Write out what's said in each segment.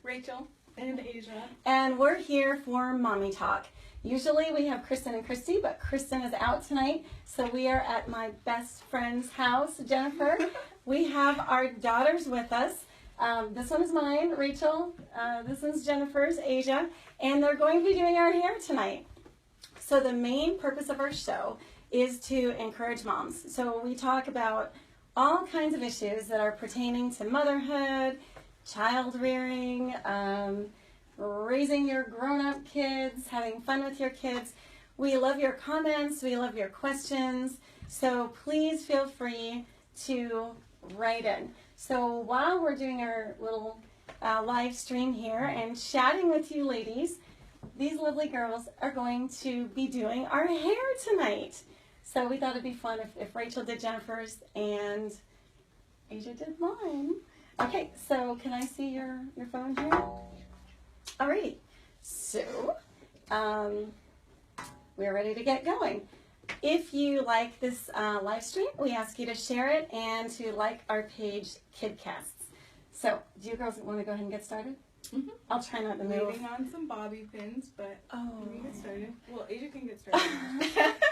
Rachel. And Asia. And we're here for Mommy Talk. Usually we have Kristen and Christy, but Kristen is out tonight, so we are at my best friend's house, Jennifer. We have our daughters with us. This one is mine, Rachel. This one's Jennifer's, Asia. And they're going to be doing our hair tonight. So the main purpose of our show is to encourage moms. So we talk about all kinds of issues that are pertaining to motherhood, child rearing, raising your grown-up kids, having fun with your kids. We love your comments. We love your questions. So please feel free to write in. So while we're doing our little live stream here and chatting with you ladies, these lovely girls are going to be doing our hair tonight. So we thought it'd be fun if Rachel did Jennifer's and Asia did mine. Okay, so can I see your phone here? Alrighty, so we're ready to get going. If you like this live stream, we ask you to share it and to like our page, KidCasts. So, do you girls want to go ahead and get started? Mm-hmm. I'll try not to move. Waiting on some bobby pins, but we can get started. Well, Asia can get started.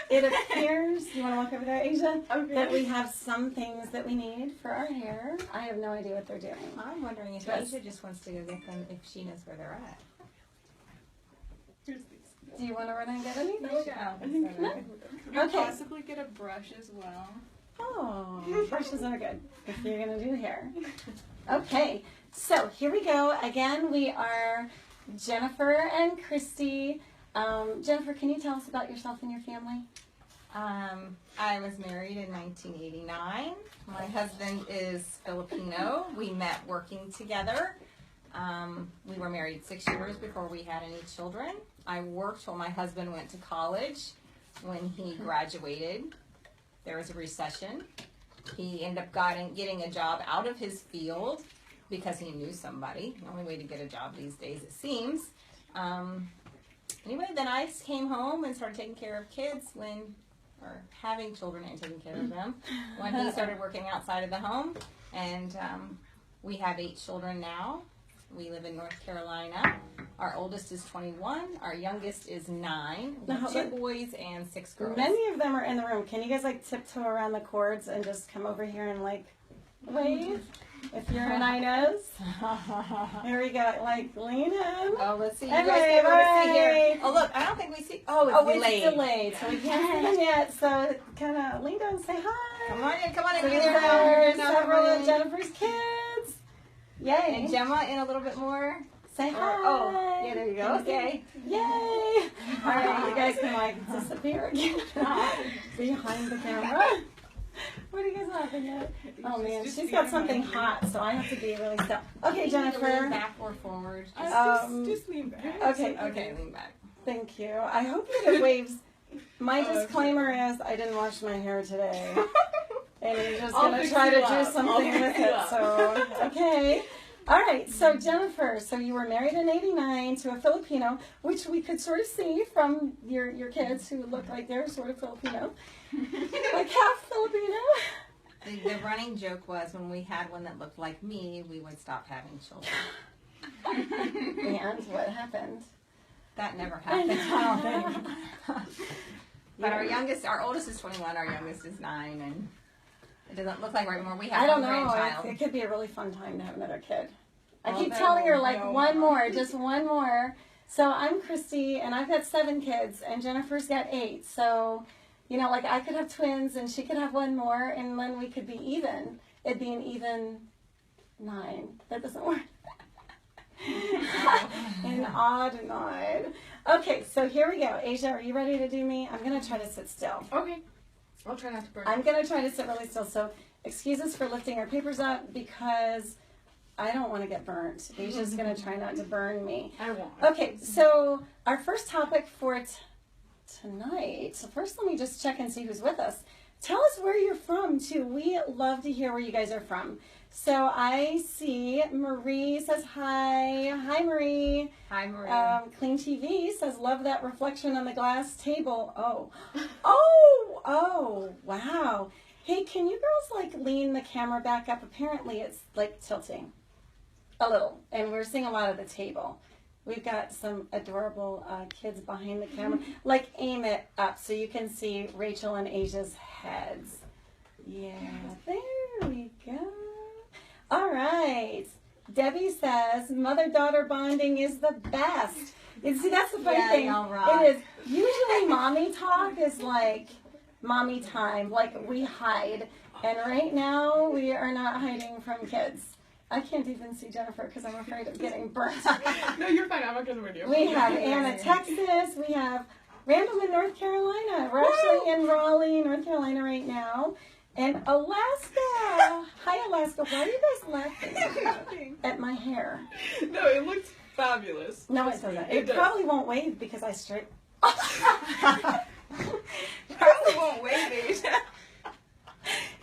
It appears, you want to walk over there, Asia? Okay. That we have some things that we need for our hair. I have no idea what they're doing. I'm wondering if Asia just wants to go get them if she knows where they're at. Here's these. Do you want to run and get anything? No. We can possibly get a brush as well. Oh, brushes are good if you're going to do hair. Okay, so here we go. Again, we are Jennifer and Christy. Jennifer, can you tell us about yourself and your family? I was married in 1989. My husband is Filipino. We met working together. We were married 6 years before we had any children. I worked while my husband went to college. When he graduated, there was a recession. He ended up getting a job out of his field because he knew somebody. The only way to get a job these days, it seems. Anyway, then I came home and started taking care of kids or having children and taking care of them when he started working outside of the home. And we have 8 children now. We live in North Carolina. Our oldest is 21. Our youngest is 9. We have 2 boys and 6 girls. Many of them are in the room. Can you guys tiptoe around the cords and just come over here and wave? If you're an Inez. Here we go. Lean in. Oh, let's see. You guys can see here. Oh, look. I don't think we see. Oh, it's delayed. So we can't see them yet. So kind of lean down and say hi. Come on in. Come on in. So these are several of Jennifer's kids. Yay. And Gemma in a little bit more. Say hi. Yeah, there you go. Okay. Yay. All right, you guys can disappear again behind the camera. What are you guys laughing at? Oh man, she's got something hot, so I have to be really still. Okay, Jennifer. Lean back or forward. Just lean back. Okay, lean back. Thank you. I hope that it waves. My disclaimer is I didn't wash my hair today. And you're just going to try to do something with it. So, okay. All right. So, Jennifer, you were married in 89 to a Filipino, which we could sort of see from your kids who look like they're sort of Filipino. Like half Filipino. The running joke was when we had one that looked like me, we would stop having children. And what happened? That never happened. I don't think. But our oldest is 21, our youngest is 9, and it doesn't look like right anymore. We have one grandchild. It could be a really fun time to have another kid. I keep telling her, one more, just one more. So I'm Christy, and I've got 7 kids, and Jennifer's got 8. So, I could have twins, and she could have one more, and then we could be even. It'd be an even 9. That doesn't work. An odd 9. Okay, so here we go. Asia, are you ready to do me? I'm going to try to sit still. Okay. I'll try not to burn. I'm going to try to sit really still. So excuse us for lifting our papers up because I don't want to get burnt. Asia's going to try not to burn me. I won't. Okay, so our first topic for tonight. So first let me just check and see who's with us. Tell us where you're from, too. We love to hear where you guys are from. So I see Marie says hi. Hi, Marie. Hi, Marie. Clean TV says, love that reflection on the glass table. Oh, wow. Hey, can you girls, lean the camera back up? Apparently, it's, tilting. A little, and we're seeing a lot of the table. We've got some adorable kids behind the camera. Like, aim it up so you can see Rachel and Asia's heads. Yeah, there we go. All right. Debbie says, mother-daughter bonding is the best. And see, that's the funny thing. Right. It is. Usually mommy talk is like mommy time. Like, we hide. And right now, we are not hiding from kids. I can't even see Jennifer because I'm afraid of getting burnt. No, you're fine. I'm not going to video. We have Anna, Texas. We have Randall in North Carolina. We're actually in Raleigh, North Carolina right now. And Alaska. Hi, Alaska. Why are you guys laughing at my hair? No, it looks fabulous. No, it doesn't. It does. probably won't wave because I straight. Probably won't wave, Asia.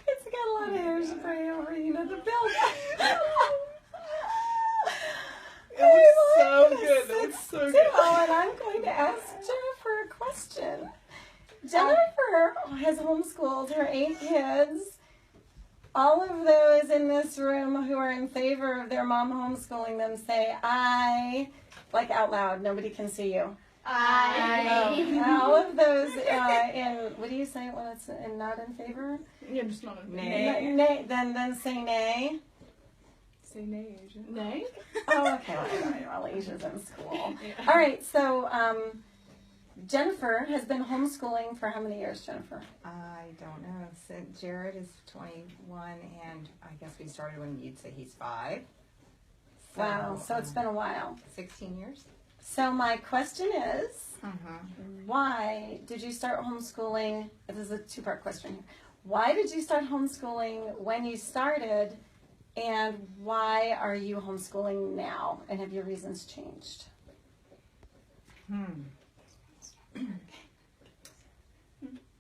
It's got a lot of hairspray over, you know, the build. It looks so good. It looks so good. And I'm going to ask Jennifer a question. Jennifer has homeschooled her 8 kids. All of those in this room who are in favor of their mom homeschooling them say, I, like out loud, nobody can see you. All of those in, what do you say when it's not in favor? Yeah, just not in Nay. Nay. Then say nay. Say nay, Asia. Nay? Oh, okay. Well, Asia's in school. All right, so Jennifer has been homeschooling for how many years, Jennifer? I don't know. Since Jared is 21, and I guess we started when you'd say he's 5. Wow, so it's been a while. 16 years. So my question is, why did you start homeschooling? This is a 2-part question here. Why did you start homeschooling when you started, and why are you homeschooling now? And have your reasons changed?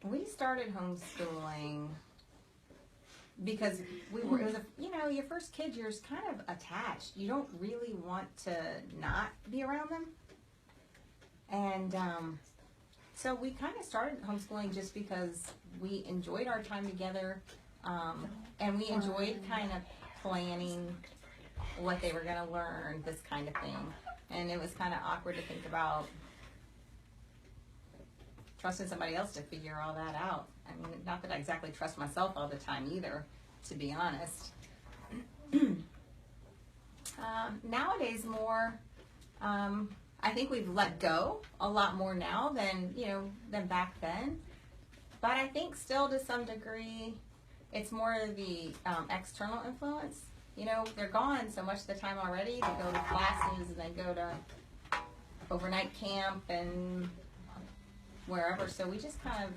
We started homeschooling because it was your first kid, you're kind of attached. You don't really want to not be around them. And so we kind of started homeschooling just because we enjoyed our time together, and we enjoyed kind of planning what they were going to learn, this kind of thing. And it was kind of awkward to think about trusting somebody else to figure all that out. I mean, not that I exactly trust myself all the time either, to be honest. Nowadays more, I think we've let go a lot more now than back then. But I think still to some degree, it's more of the external influence. You know, they're gone so much of the time already. They go to classes and they go to overnight camp and wherever. So we just kind of,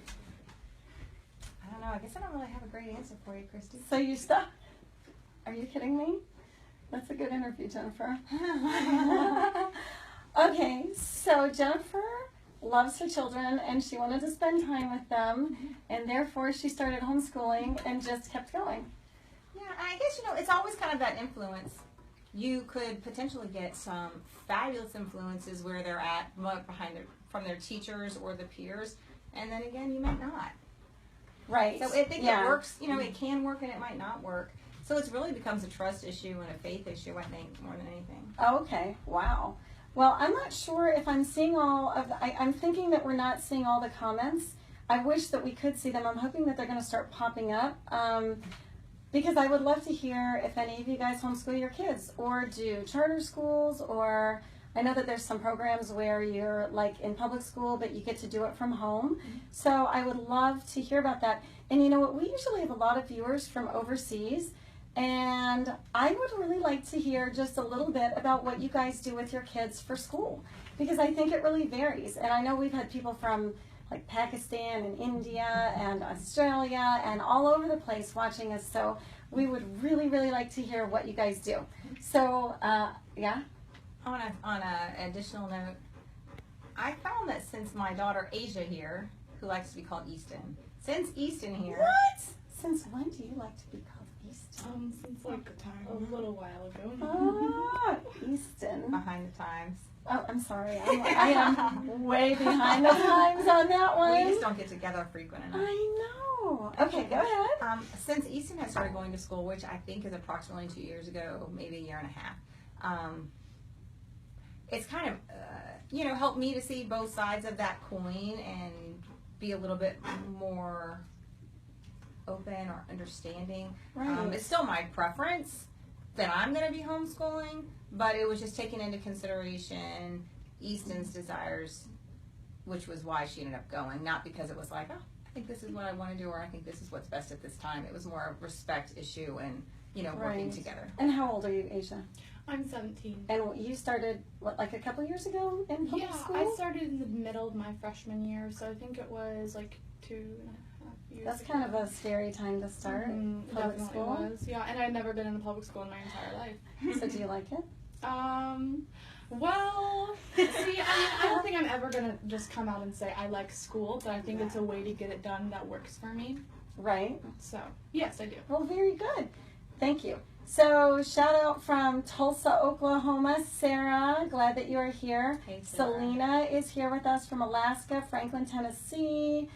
I don't know, I guess I don't really have a great answer for you, Christy. So you stopped? Are you kidding me? That's a good interview, Jennifer. Okay, so Jennifer loves her children and she wanted to spend time with them, and therefore she started homeschooling and just kept going. Yeah, I guess, it's always kind of that influence. You could potentially get some fabulous influences where they're at from their teachers or the peers, and then again, you might not. Right. So I think it works, it can work and it might not work. So it really becomes a trust issue and a faith issue, I think, more than anything. Okay, wow. Well, I'm not sure if I'm seeing all of I'm thinking that we're not seeing all the comments. I wish that we could see them. I'm hoping that they're going to start popping up. Because I would love to hear if any of you guys homeschool your kids or do charter schools, or I know that there's some programs where you're like in public school, but you get to do it from home. So I would love to hear about that. And you know what, we usually have a lot of viewers from overseas, and I would really like to hear just a little bit about what you guys do with your kids for school, because I think it really varies. And I know we've had people from like Pakistan and India and Australia and all over the place watching us. So we would really, really like to hear what you guys do. So, yeah? On a additional note, I found that since my daughter Asia here, who likes to be called Easton, since Easton here. What? Since when do you like to be called Easton? Since like a little while ago. Ah, Easton. Behind the times. Oh, I'm sorry. I am way behind the times on that one. We just don't get together frequent enough. I know. Okay, go ahead. Since Easton has started going to school, which I think is approximately 2 years ago, maybe a year and a half, it's kind of, helped me to see both sides of that coin and be a little bit more open or understanding. Right. It's still my preference that I'm going to be homeschooling, but it was just taking into consideration Easton's desires, which was why she ended up going, not because it was like, oh, I think this is what I want to do, or I think this is what's best at this time. It was more a respect issue and, working Right. together. And how old are you, Asia? I'm 17. And you started, like a couple years ago in public Yeah, school? I started in the middle of my freshman year, so I think it was like 2.5 years That's ago. kind of a scary time to start public Definitely school. was. Yeah, and I'd never been in a public school in my entire life. So do you like it? Well, see, I don't think I'm ever gonna just come out and say I like school, but I think it's a way to get it done that works for me. Right. So, yes, I do. Well, very good. Thank you. So, shout out from Tulsa, Oklahoma, Sarah. Glad that you are here. Hey, Sarah. Selena is here with us from Alaska, Franklin, Tennessee,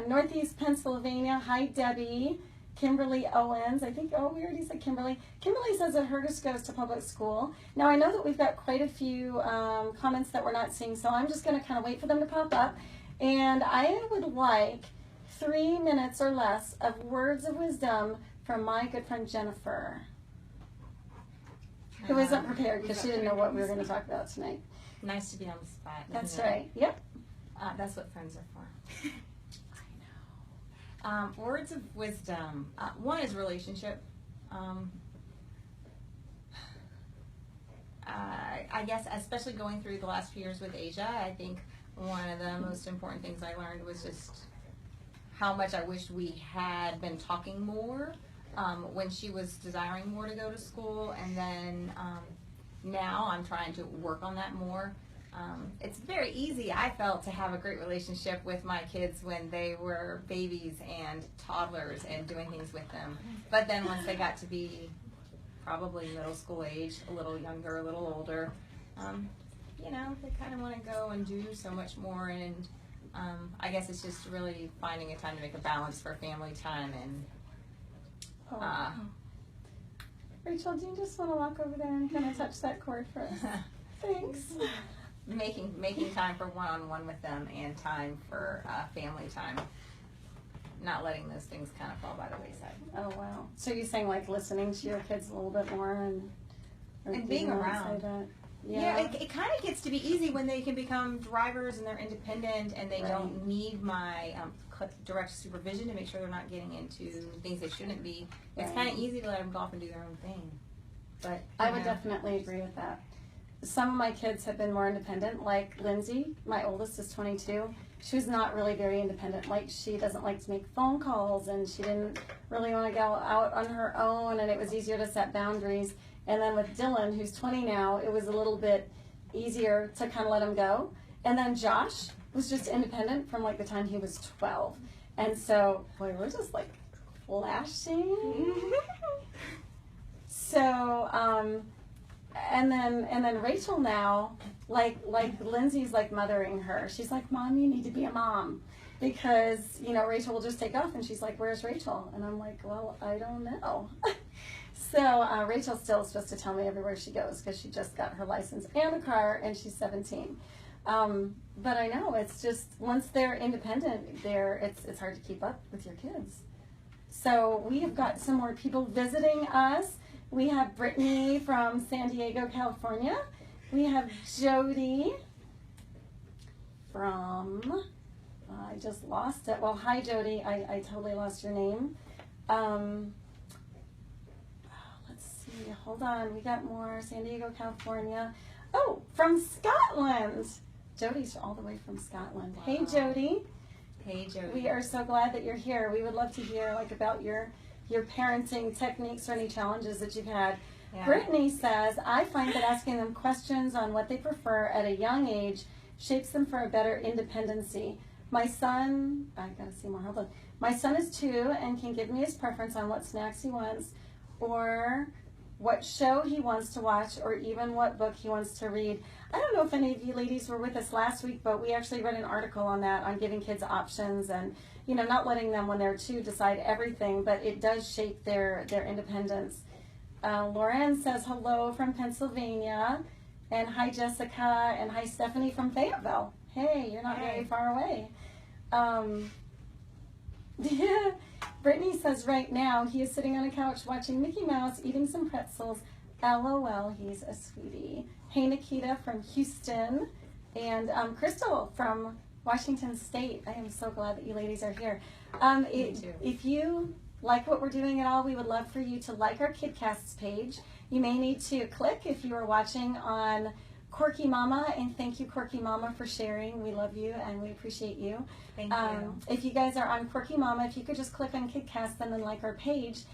Northeast Pennsylvania. Hi, Debbie. Kimberly Owens. We already said Kimberly. Kimberly says that hers goes to public school. Now, I know that we've got quite a few comments that we're not seeing, so I'm just going to kind of wait for them to pop up. And I would like 3 minutes or less of words of wisdom from my good friend Jennifer, who isn't prepared because she didn't know what we were going to talk about tonight. Nice to be on the spot. That's isn't it? right. Yep. That's what friends are for. Words of wisdom. One is relationship. I guess, especially going through the last few years with Asia, I think one of the most important things I learned was just how much I wish we had been talking more when she was desiring more to go to school, and then now I'm trying to work on that more. It's very easy, I felt, to have a great relationship with my kids when they were babies and toddlers and doing things with them. But then once they got to be probably middle school age, a little younger, a little older, they kind of want to go and do so much more. And I guess it's just really finding a time to make a balance for family time. And Rachel, do you just want to walk over there and kind of touch that cord for us? Thanks. making time for one-on-one with them and time for family time. Not letting those things kind of fall by the wayside. Oh, wow. So you're saying like listening to your kids a little bit more and being around. Yeah, it kind of gets to be easy when they can become drivers and they're independent and they don't need my direct supervision to make sure they're not getting into things they shouldn't be. It's kind of easy to let them go off and do their own thing. But I would definitely agree with that. Some of my kids have been more independent, like Lindsay, my oldest is 22. She was not really very independent. Like, she doesn't like to make phone calls, and she didn't really want to go out on her own, and it was easier to set boundaries. And then with Dylan, who's 20 now, it was a little bit easier to kind of let him go. And then Josh was just independent from like the time he was 12. And so, boy, we're just like flashing. So, and then Rachel now, like Lindsay's like mothering her. She's like, Mom, you need to be a mom. Because, Rachel will just take off and she's like, where's Rachel? And I'm like, well, I don't know. So Rachel's still supposed to tell me everywhere she goes because she just got her license and a car and she's 17. But I know it's just, once they're independent, it's hard to keep up with your kids. So we have got some more people visiting us. We have Brittany from San Diego, California. We have Jody from, I just lost it. Well, hi, Jody. I totally lost your name. Let's see. Hold on. We got more. San Diego, California. Oh, from Scotland. Jody's all the way from Scotland. Wow. Hey, Jody. Hey, Jody. We are so glad that you're here. We would love to hear about your parenting techniques or any challenges that you've had. Yeah. Brittany says, I find that asking them questions on what they prefer at a young age shapes them for a better independency. My son, I gotta see more, hold on. My son is 2 and can give me his preference on what snacks he wants or what show he wants to watch or even what book he wants to read. I don't know if any of you ladies were with us last week, but we actually read an article on that, on giving kids options and, not letting them when they're 2 decide everything, but it does shape their independence. Lauren says hello from Pennsylvania. And hi, Jessica. And hi, Stephanie from Fayetteville. Hey, you're not very far away. Brittany says right now he is sitting on a couch watching Mickey Mouse, eating some pretzels. LOL, he's a sweetie. Hey, Nikita from Houston. And Crystal from Washington State. I am so glad that you ladies are here. Me too. If you like what we're doing at all, we would love for you to like our KidCasts page. You may need to click if you are watching on Quirky Mama, and thank you, Quirky Mama, for sharing. We love you and we appreciate you. Thank you. If you guys are on Quirky Mama, if you could just click on KidCast and then like our page,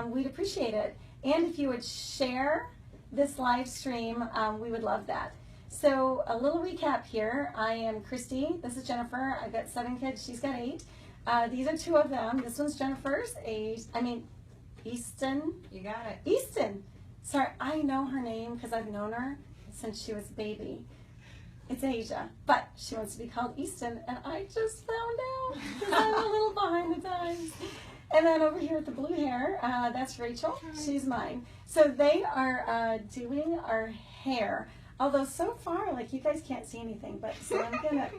we'd appreciate it. And if you would share this live stream, we would love that. So a little recap here. I am Christy. This is Jennifer. I've got 7 kids. She's got 8. These are 2 of them. This one's Jennifer's. Easton. You got it. Easton. Sorry, I know her name because I've known her since she was a baby. It's Asia, but she wants to be called Easton, and I just found out because I'm a little behind the times. And then over here with the blue hair, that's Rachel. She's mine. So they are doing our hair. Although so far, like, you guys can't see anything, but so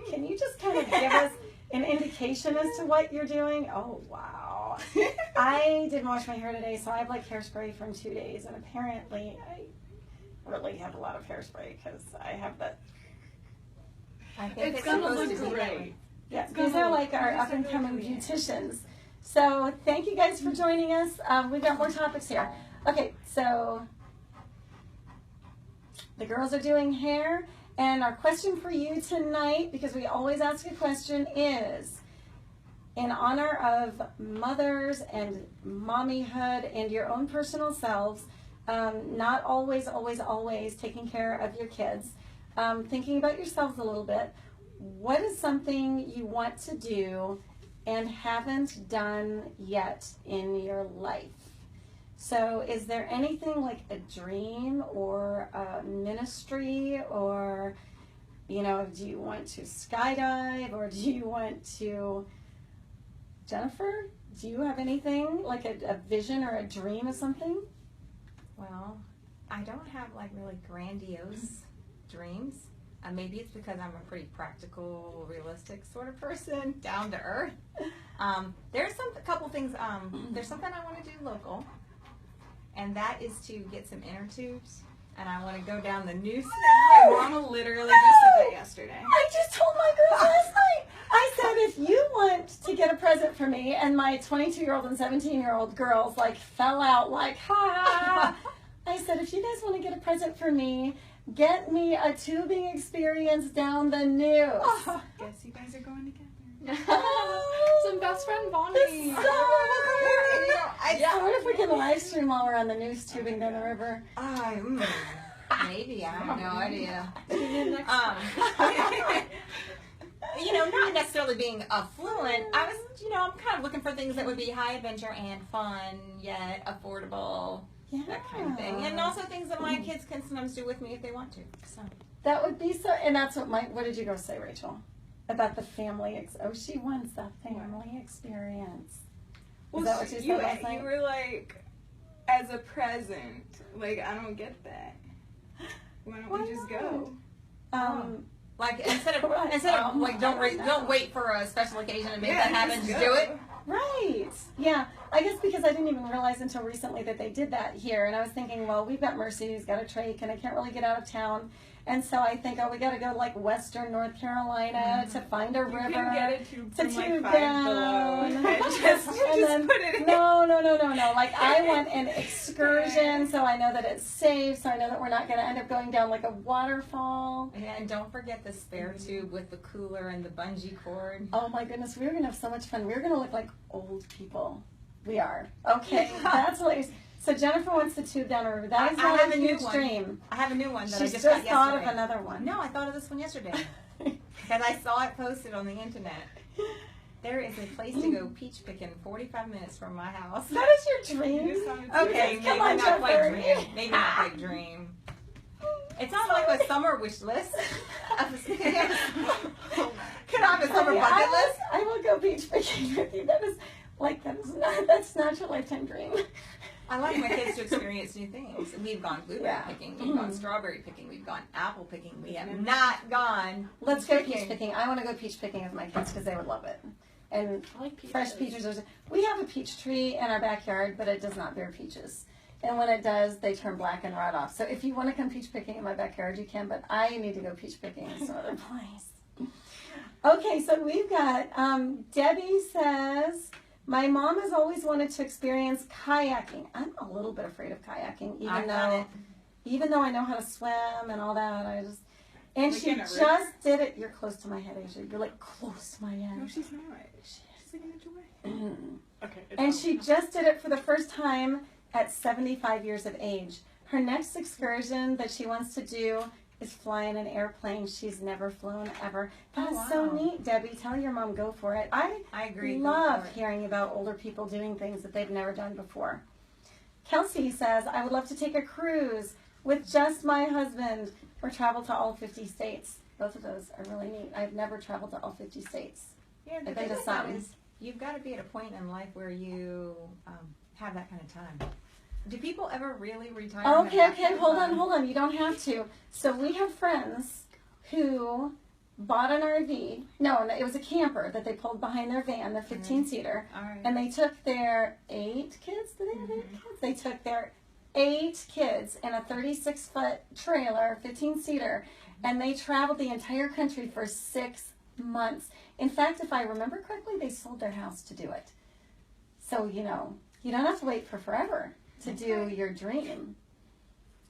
can you just kind of give us an indication as to what you're doing? Oh, wow. I didn't wash my hair today, so I have like hairspray from 2 days, and apparently I really have a lot of hairspray because I have that. I think It's gonna look great. Yeah, these are like our up and coming beauticians. So thank you guys for joining us. We've got more topics here. Okay, so the girls are doing hair, and our question for you tonight, because we always ask a question, is in honor of mothers and mommyhood and your own personal selves, not always taking care of your kids, thinking about yourselves a little bit. What is something you want to do and haven't done yet in your life? So is there anything like a dream or a ministry, or, do you want to skydive, or do you want to, Jennifer, do you have anything like a vision or a dream of something? Well, I don't have like really grandiose dreams. Maybe it's because I'm a pretty practical, realistic sort of person, down to earth. There's a couple things. There's something I want to do local, and that is to get some inner tubes. And I want to go down the noose. My mama literally just said that yesterday. I just told my girls last night. I said, if you want to get a present for me, and my 22-year-old and 17-year-old girls like fell out like, ha. I said, if you guys want to get a present for me, get me a tubing experience down the noose. Guess you guys are going together. Some best friend bonding. I wonder if we can live stream while we're on the noose tubing down the river. Maybe, I have no idea. Next Not necessarily being affluent. I was, I'm kind of looking for things that would be high adventure and fun, yet affordable. Yeah. That kind of thing. And also things that my kids can sometimes do with me if they want to. So that would be so, and that's what did you go say, Rachel? About the family, she wants the family experience. Is that what you said last night? You were like, as a present. Like, I don't get that. Why don't we just go? like instead of like don't wait for a special occasion to make that happen, just do it. Right. Yeah. I guess because I didn't even realize until recently that they did that here. And I was thinking, well, we've got Mercy who's got a trach and I can't really get out of town. And so I think, we got to go like Western North Carolina to find a river. You can get a tube to from like tube 5 down. below. And just put it in. No. Like I want an excursion so I know that it's safe, so I know that we're not going to end up going down like a waterfall. Yeah, and don't forget the spare tube with the cooler and the bungee cord. Oh my goodness, we're going to have so much fun. We're going to look like old people. We are. Okay, that's hilarious. So Jennifer wants to tube down a river. That is not a huge dream. I have a new one that She's I just got yesterday. thought of another one. No, I thought of this one yesterday. Because I saw it posted on the internet. There is a place to go peach picking 45 minutes from my house. That is your dream? Okay, come on, not quite Jennifer. dream. Maybe not quite dream. It's not like a summer wish list. Could I have a summer bucket list? I will go beach picking with you. That's not your lifetime dream. I like my kids to experience new things. We've gone blueberry picking, we've gone strawberry picking, we've gone apple picking. We have not gone. Let's go peach picking. I want to go peach picking with my kids because they would love it. And I like peaches. fresh peaches. We have a peach tree in our backyard, but it does not bear peaches. And when it does, they turn black and rot off. So if you want to come peach picking in my backyard, you can. But I need to go peach picking in some other place. Okay, so we've got Debbie says, my mom has always wanted to experience kayaking. I'm a little bit afraid of kayaking, even though I know how to swim and all that. And Like she in a river? just did it. You're close to my head, Asia. You're like close to my head. No, she's not. She's like an inch away. Okay. And she just did it for the first time at 75 years of age. Her next excursion that she wants to do is fly in an airplane. She's never flown ever. That's so neat, Debbie. Tell your mom, go for it. I agree. love hearing about older people doing things that they've never done before. Kelsey says, I would love to take a cruise with just my husband or travel to all 50 states. Both of those are really neat. I've never traveled to all 50 states. Yeah, the I've been thing to about it some. is you've got to be at a point in life where you have that kind of time. Do people ever really retire? and have that Okay, kind of hold time? on. You don't have to. So we have friends who bought an RV. No, it was a camper that they pulled behind their van, the 15-seater. All right. And they took their 8 kids. Did they have 8 kids? They took their 8 kids in a 36-foot trailer, 15-seater, and they traveled the entire country for 6 months. In fact, if I remember correctly, they sold their house to do it. So, you don't have to wait for forever to do your dream.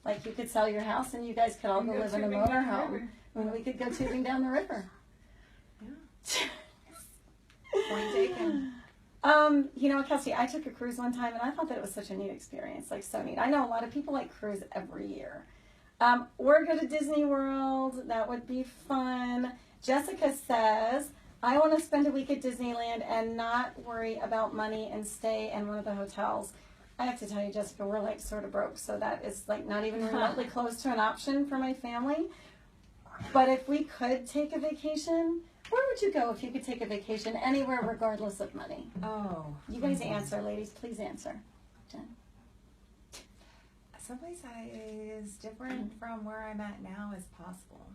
Like, you could sell your house and you guys could all go live in a motorhome. And we could go tubing down the river. Point taken. Kelsey, I took a cruise one time and I thought that it was such a neat experience, like so neat. I know a lot of people like cruise every year. Or go to Disney World, that would be fun. Jessica says, I want to spend a week at Disneyland and not worry about money and stay in one of the hotels. I have to tell you, Jessica, we're like sort of broke, so that is like not even remotely close to an option for my family. But if we could take a vacation, where would you go if you could take a vacation anywhere regardless of money? Oh. You guys answer, ladies. Please answer. Jen? Someplace as different from where I'm at now as possible.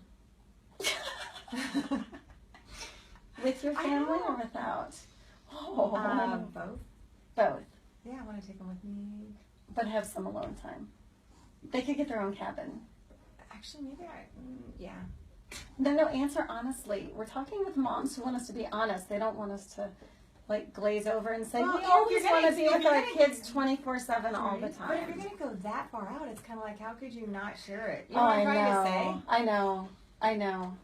With your family or without? Oh. Both. Both. Yeah, I want to take them with me. But have some alone time. They could get their own cabin. Actually, maybe yeah. No, answer honestly. We're talking with moms who want us to be honest. They don't want us to, like, glaze over and say, Well, we if always you're want gonna- to be if with you're our gonna- kids 24/7 all the But if you're time. going to go that far out, it's kind of like, how could you not share it? You Oh, know what I I'm trying to say? know. I know.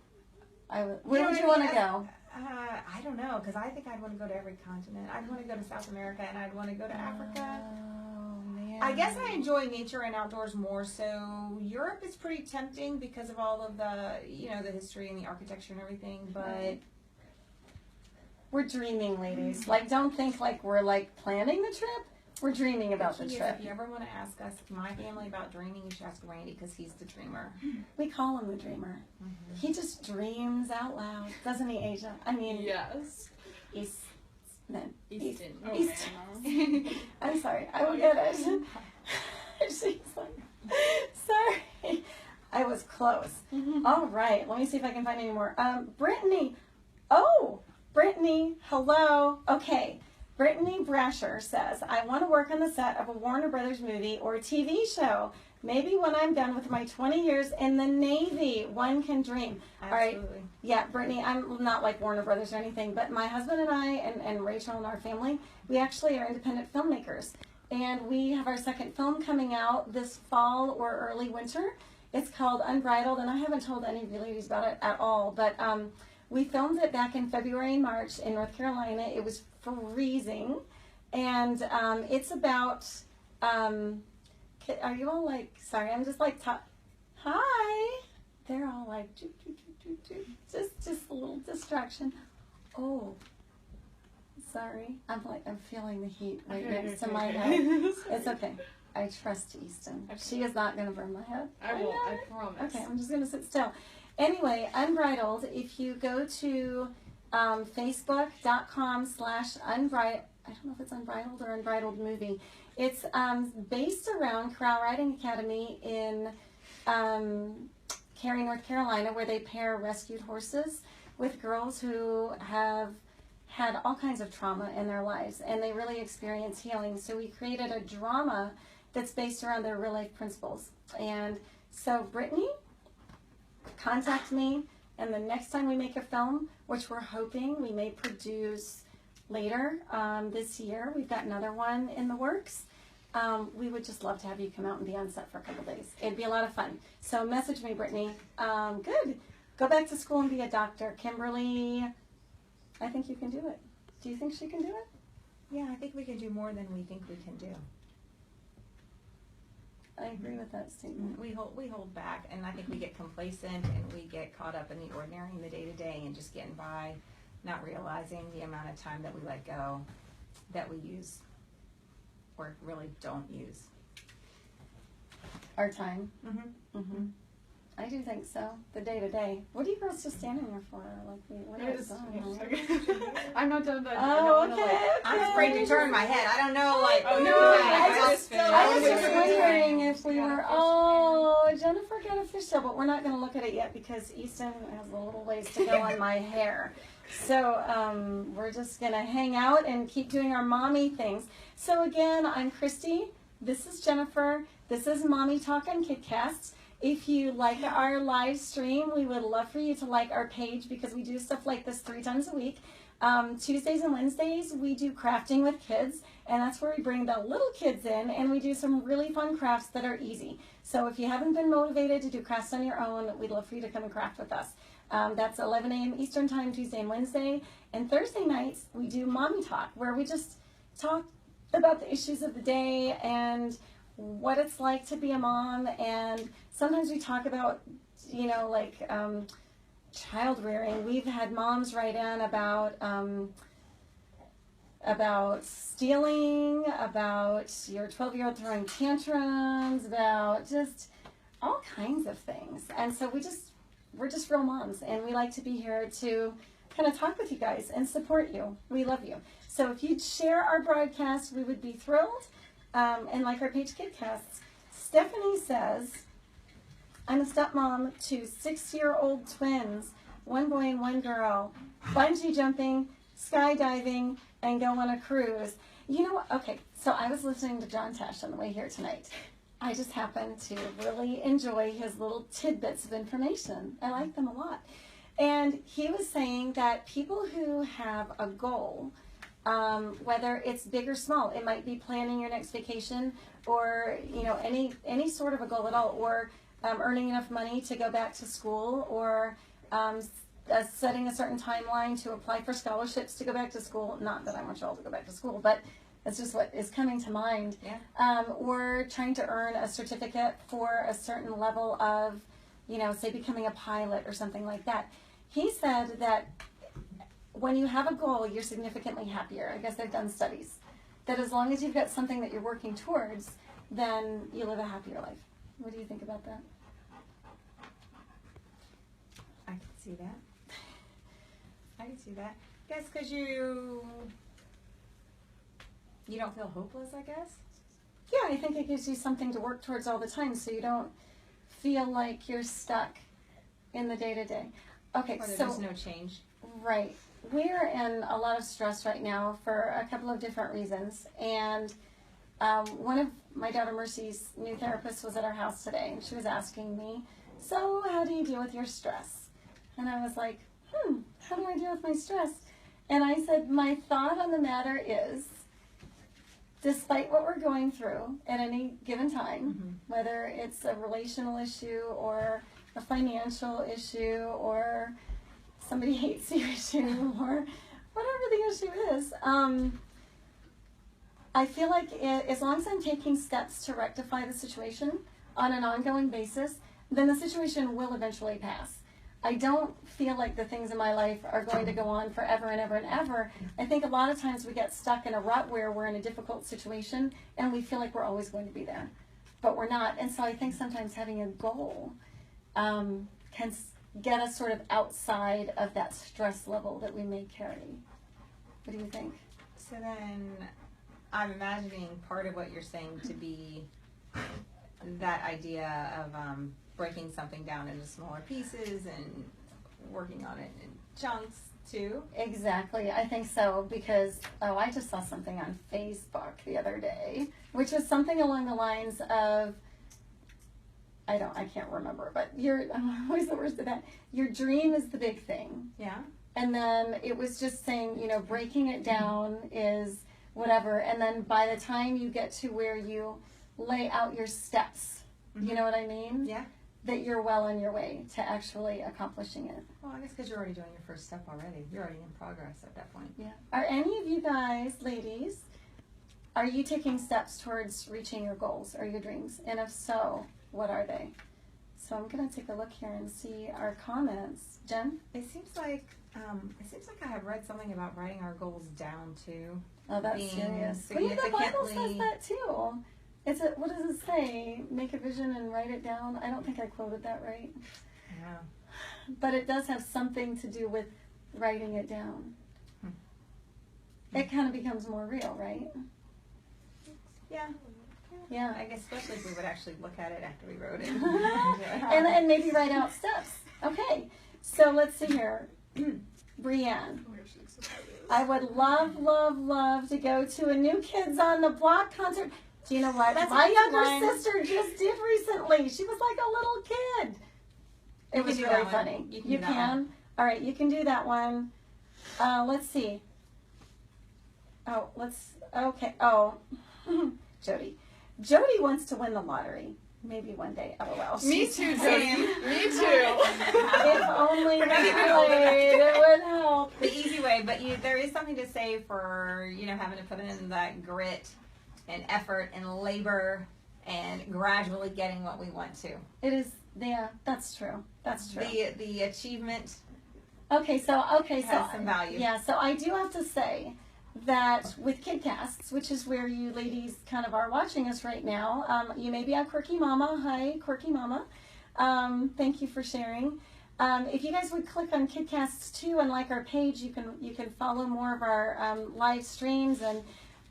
Where know would what you I want mean? to go? I don't know, because I think I'd want to go to every continent. I'd want to go to South America, and I'd want to go to Africa. Oh, man. I guess I enjoy nature and outdoors more, so Europe is pretty tempting because of all of the, the history and the architecture and everything, but... We're dreaming, ladies. Like, don't think like we're like planning the trip. We're dreaming about the Key is, trip. if you ever want to ask us, my family, about dreaming, you should ask Randy, because he's the dreamer. We call him the dreamer. He just dreams out loud, doesn't he, Asia? I mean, Yes. Eastman. Easton. East. I'm sorry, I will get it. She's like, sorry. I was close. All right, let me see if I can find any more. Brittany. Oh, Brittany, hello. Okay. Brittany Brasher says, I want to work on the set of a Warner Brothers movie or TV show. Maybe when I'm done with my 20 years in the Navy, one can dream. All right. Absolutely. Yeah, Brittany, I'm not like Warner Brothers or anything, but my husband and I and Rachel and our family, we actually are independent filmmakers. And we have our second film coming out this fall or early winter. It's called Unbridled, and I haven't told any of you ladies about it at all, but we filmed it back in February and March in North Carolina. It was freezing, and it's about, are you all like, sorry, I'm just like, hi, they're all like, just a little distraction. Oh, sorry, I'm feeling the heat right next to my head. It's okay. I trust Easton. She is not going to burn my head. I won't, I promise. Okay, I'm just going to sit still. Anyway, Unbridled, if you go to facebook.com/unbridled, I don't know if it's Unbridled or Unbridled Movie, It's based around Corral Riding Academy in Cary, North Carolina, where they pair rescued horses with girls who have had all kinds of trauma in their lives, and they really experience healing. So we created a drama that's based around their real life principles. And so Brittany, contact me, and the next time we make a film, which we're hoping we may produce later this year, we've got another one in the works. We would just love to have you come out and be on set for a couple days. It'd be a lot of fun. So message me, Brittany. Good. Go back to school and be a doctor. Kimberly, I think you can do it. Do you think she can do it? Yeah, I think we can do more than we think we can do. I agree with that statement. We hold back, and I think we get complacent and we get caught up in the ordinary and the day-to-day and just getting by, not realizing the amount of time that we let go, that we use or really don't use. Our time. Mm-hmm. Mm-hmm. I do think so. The day to day. What are you girls just standing there for? Like, what are you doing? I'm not done, but Oh, okay. I'm afraid to turn my head. I don't know, like, Oh, no, I was just wondering wondering if we were. Oh, Jennifer got a fish tail, but we're not going to look at it yet because Easton has a little ways to go on my hair. So we're just going to hang out and keep doing our mommy things. So again, I'm Christy. This is Jennifer. This is Mommy Talk on KidCasts. If you like our live stream, we would love for you to like our page because we do stuff like this 3 times a week. Tuesdays and Wednesdays, we do crafting with kids, and that's where we bring the little kids in, and we do some really fun crafts that are easy. So if you haven't been motivated to do crafts on your own, we'd love for you to come and craft with us. That's 11 a.m. Eastern Time, Tuesday and Wednesday. And Thursday nights, we do Mommy Talk, where we just talk about the issues of the day and what it's like to be a mom, and sometimes we talk about, you know, like child rearing. We've had moms write in about stealing, about your 12-year-old throwing tantrums, about just all kinds of things. And so we're just real moms, and we like to be here to kind of talk with you guys and support you. We love you. So if you'd share our broadcast, we would be thrilled. And like our page KidCasts, Stephanie says, I'm a stepmom to 6-year-old twins, 1 boy and 1 girl, bungee jumping, skydiving, and go on a cruise. You know what? Okay, so I was listening to John Tesh on the way here tonight. I just happened to really enjoy his little tidbits of information. I like them a lot. And he was saying that people who have a goal, whether it's big or small, it might be planning your next vacation, or you know, any sort of a goal at all, or earning enough money to go back to school, or setting a certain timeline to apply for scholarships to go back to school. Not that I want you all to go back to school, but it's just what is coming to mind. Yeah. Or trying to earn a certificate for a certain level of, you know, say becoming a pilot or something like that. He said that when you have a goal, you're significantly happier. I guess they've done studies that as long as you've got something that you're working towards, then you live a happier life. What do you think about that? I can see that. I can see that. Guess because you don't feel hopeless, I guess? Yeah, I think it gives you something to work towards all the time, so you don't feel like you're stuck in the day-to-day. Okay, Or that so there's no change. right. We're in a lot of stress right now for a couple of different reasons. And one of my daughter Mercy's new therapists was at our house today, and she was asking me, so how do you deal with your stress? And I was like, how do I deal with my stress? And I said, my thought on the matter is, despite what we're going through at any given time, whether it's a relational issue or a financial issue or somebody hates you issue or whatever the issue is, I feel like as long as I'm taking steps to rectify the situation on an ongoing basis, then the situation will eventually pass. I don't feel like the things in my life are going to go on forever and ever and ever. I think a lot of times we get stuck in a rut where we're in a difficult situation and we feel like we're always going to be there, but we're not. And so I think sometimes having a goal can get us sort of outside of that stress level that we may carry. What do you think? So then I'm imagining part of what you're saying to be that idea of breaking something down into smaller pieces and working on it in chunks too. Exactly, I think so, because, I just saw something on Facebook the other day, which was something along the lines of, I can't remember, but what is the worst of that? Your dream is the big thing. Yeah. And then it was just saying, breaking it down is whatever. And then by the time you get to where you lay out your steps, you know what I mean? Yeah. That you're well on your way to actually accomplishing it. Well, I guess because you're already doing your first step already. You're already in progress at that point. Yeah. Are any of you guys, ladies, are you taking steps towards reaching your goals or your dreams? And if so, what are they? So I'm going to take a look here and see our comments. Jen? It seems like I have read something about writing our goals down too. Oh, that's Being serious. Well, the Bible says significantly- that too. What does it say? Make a vision and write it down. I don't think I quoted that right. Yeah. But it does have something to do with writing it down. It kind of becomes more real, right? Yeah. Yeah. I guess especially if we would actually look at it after we wrote it. and maybe write out steps. Okay. So let's see here. Brienne. I would love to go to a New Kids on the Block concert. Do you know what? That's My younger fine. sister just did recently. She was like a little kid. You It was can do really that one. funny. You can You do that can? All right, you can do that one. Let's see. Jody. Jody wants to win the lottery. Maybe one day. LOL. Me too, Jody. Me too. If only we played, it would help. The easy way, but there is something to say for having to put in that grit and effort and labor and gradually getting what we want to. It is. Yeah, that's true. That's true. The achievement Okay, so has some value. Yeah, so I do have to say that with KidCasts, which is where you ladies kind of are watching us right now, you may be at Quirky Mama. Hi, Quirky Mama. Thank you for sharing. If you guys would click on KidCasts too and like our page, you can follow more of our live streams and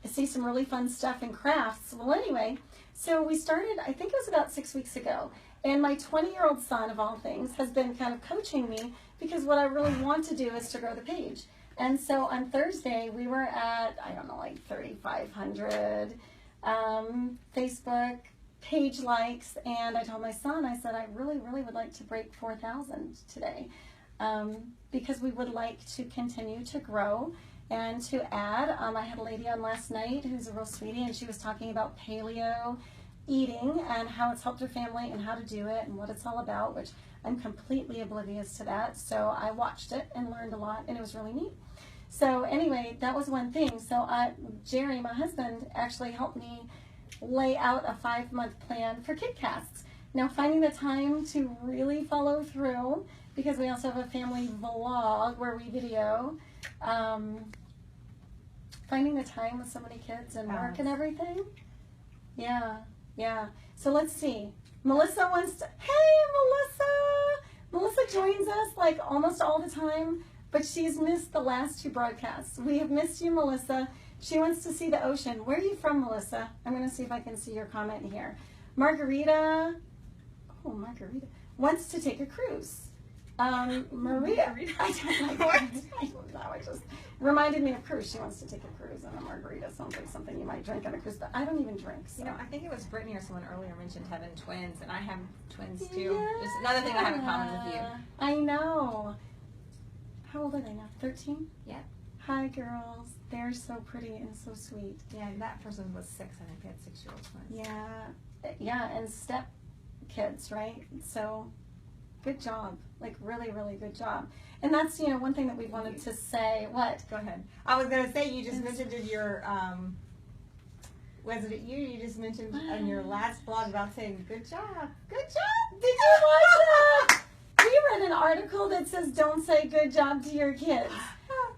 see some really fun stuff and crafts. Well, anyway, so we started, I think it was about 6 weeks ago, and my 20-year-old son, of all things, has been kind of coaching me because what I really want to do is to grow the page. And so on Thursday, we were at, I don't know, like 3,500 Facebook page likes, and I told my son, I said, I really would like to break 4,000 today because we would like to continue to grow and to add. I had a lady on last night who's a real sweetie, and she was talking about paleo eating and how it's helped her family and how to do it and what it's all about, which I'm completely oblivious to that. So I watched it and learned a lot, and it was really neat. So anyway, that was one thing. So Jerry, my husband, actually helped me lay out a 5-month plan for KidCasts. Now, finding the time to really follow through, because we also have a family vlog where we video, finding the time with so many kids and work and everything. Yeah. So let's see. Melissa wants to, hey, Melissa joins us like almost all the time, but she's missed the last 2 broadcasts. We have missed you, Melissa. She wants to see the ocean. Where are you from, Melissa? I'm going to see if I can see your comment here. Margarita wants to take a cruise. Maria, I don't know. It just reminded me of cruise. She wants to take a cruise, and a margarita sounds like something you might drink on a cruise, but I don't even drink. So. I think it was Brittany or someone earlier mentioned having twins, and I have twins too. Yeah. Just another thing I have in common with you. I know. How old are they now? 13? Yeah. Hi, girls. They're so pretty and so sweet. Yeah, and that person was 6. I think they had 6-year-old twins. Yeah, and step kids, right? So, good job. Like, really good job. And that's, one thing that we wanted to say. What? Go ahead. I was going to say, you just mentioned in your, was it you just mentioned on your last blog about saying, good job. Good job. Did you watch that? We read an article that says, don't say good job to your kids.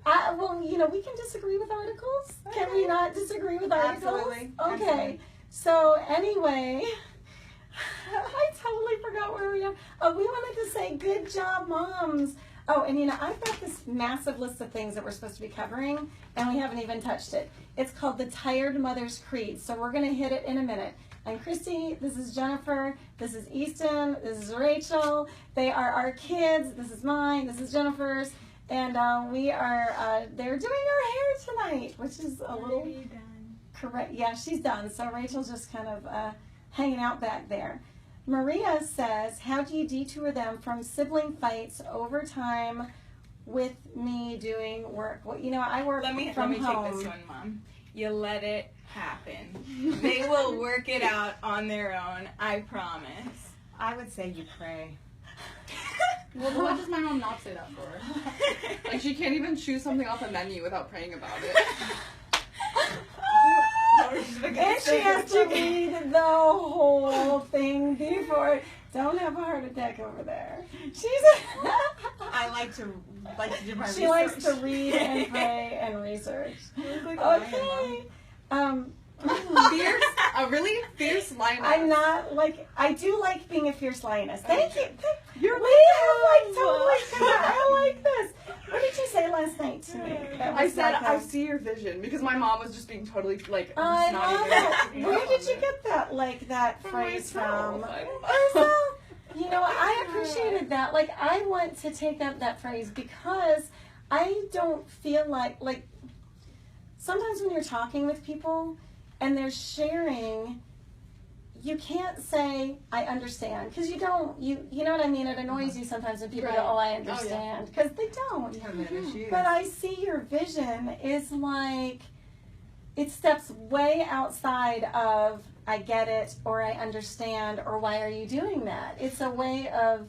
Well, we can disagree with articles. Okay. Can we not disagree with articles? Absolutely. Okay. Absolutely. So, anyway, I totally forgot where we are. We wanted to say good job, moms. Oh, and I've got this massive list of things that we're supposed to be covering, and we haven't even touched it. It's called the Tired Mother's Creed, so we're going to hit it in a minute. I'm Christy, this is Jennifer, this is Easton, this is Rachel. They are our kids. This is mine, this is Jennifer's, and we are, they're doing our hair tonight, which is a little... Correct. Yeah, she's done. So Rachel's just kind of hanging out back there. Maria says, how do you detour them from sibling fights over time with me doing work? Well, I work from home. Take this one, Mom. You let it happen. They will work it out on their own. I promise. I would say you pray. Well, what does my mom not say that for? Like, she can't even choose something off the menu without praying about it. And she has to read the whole thing before. Don't have a heart attack over there. I like to do my research. She likes to read and pray and research. Okay. Fierce, a really fierce lioness. I'm not I do like being a fierce lioness. Thank you. You're I like this. What did you say last night to me? I said, I see your vision, because my mom was just being totally, I not love even... it. Where did you get that phrase from? I appreciated that. I want to take up that phrase because I don't feel like sometimes when you're talking with people and they're sharing, you can't say, I understand, because you don't, you know what I mean? It annoys you sometimes when people go, oh, I understand, because they don't. But I see your vision is it steps way outside of, I get it, or I understand, or why are you doing that? It's a way of,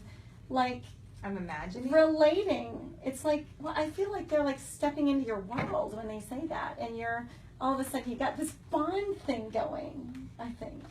I'm imagining. Relating. It's I feel like they're stepping into your world when they say that, and you're, all of a sudden, you got this bond thing going, I think.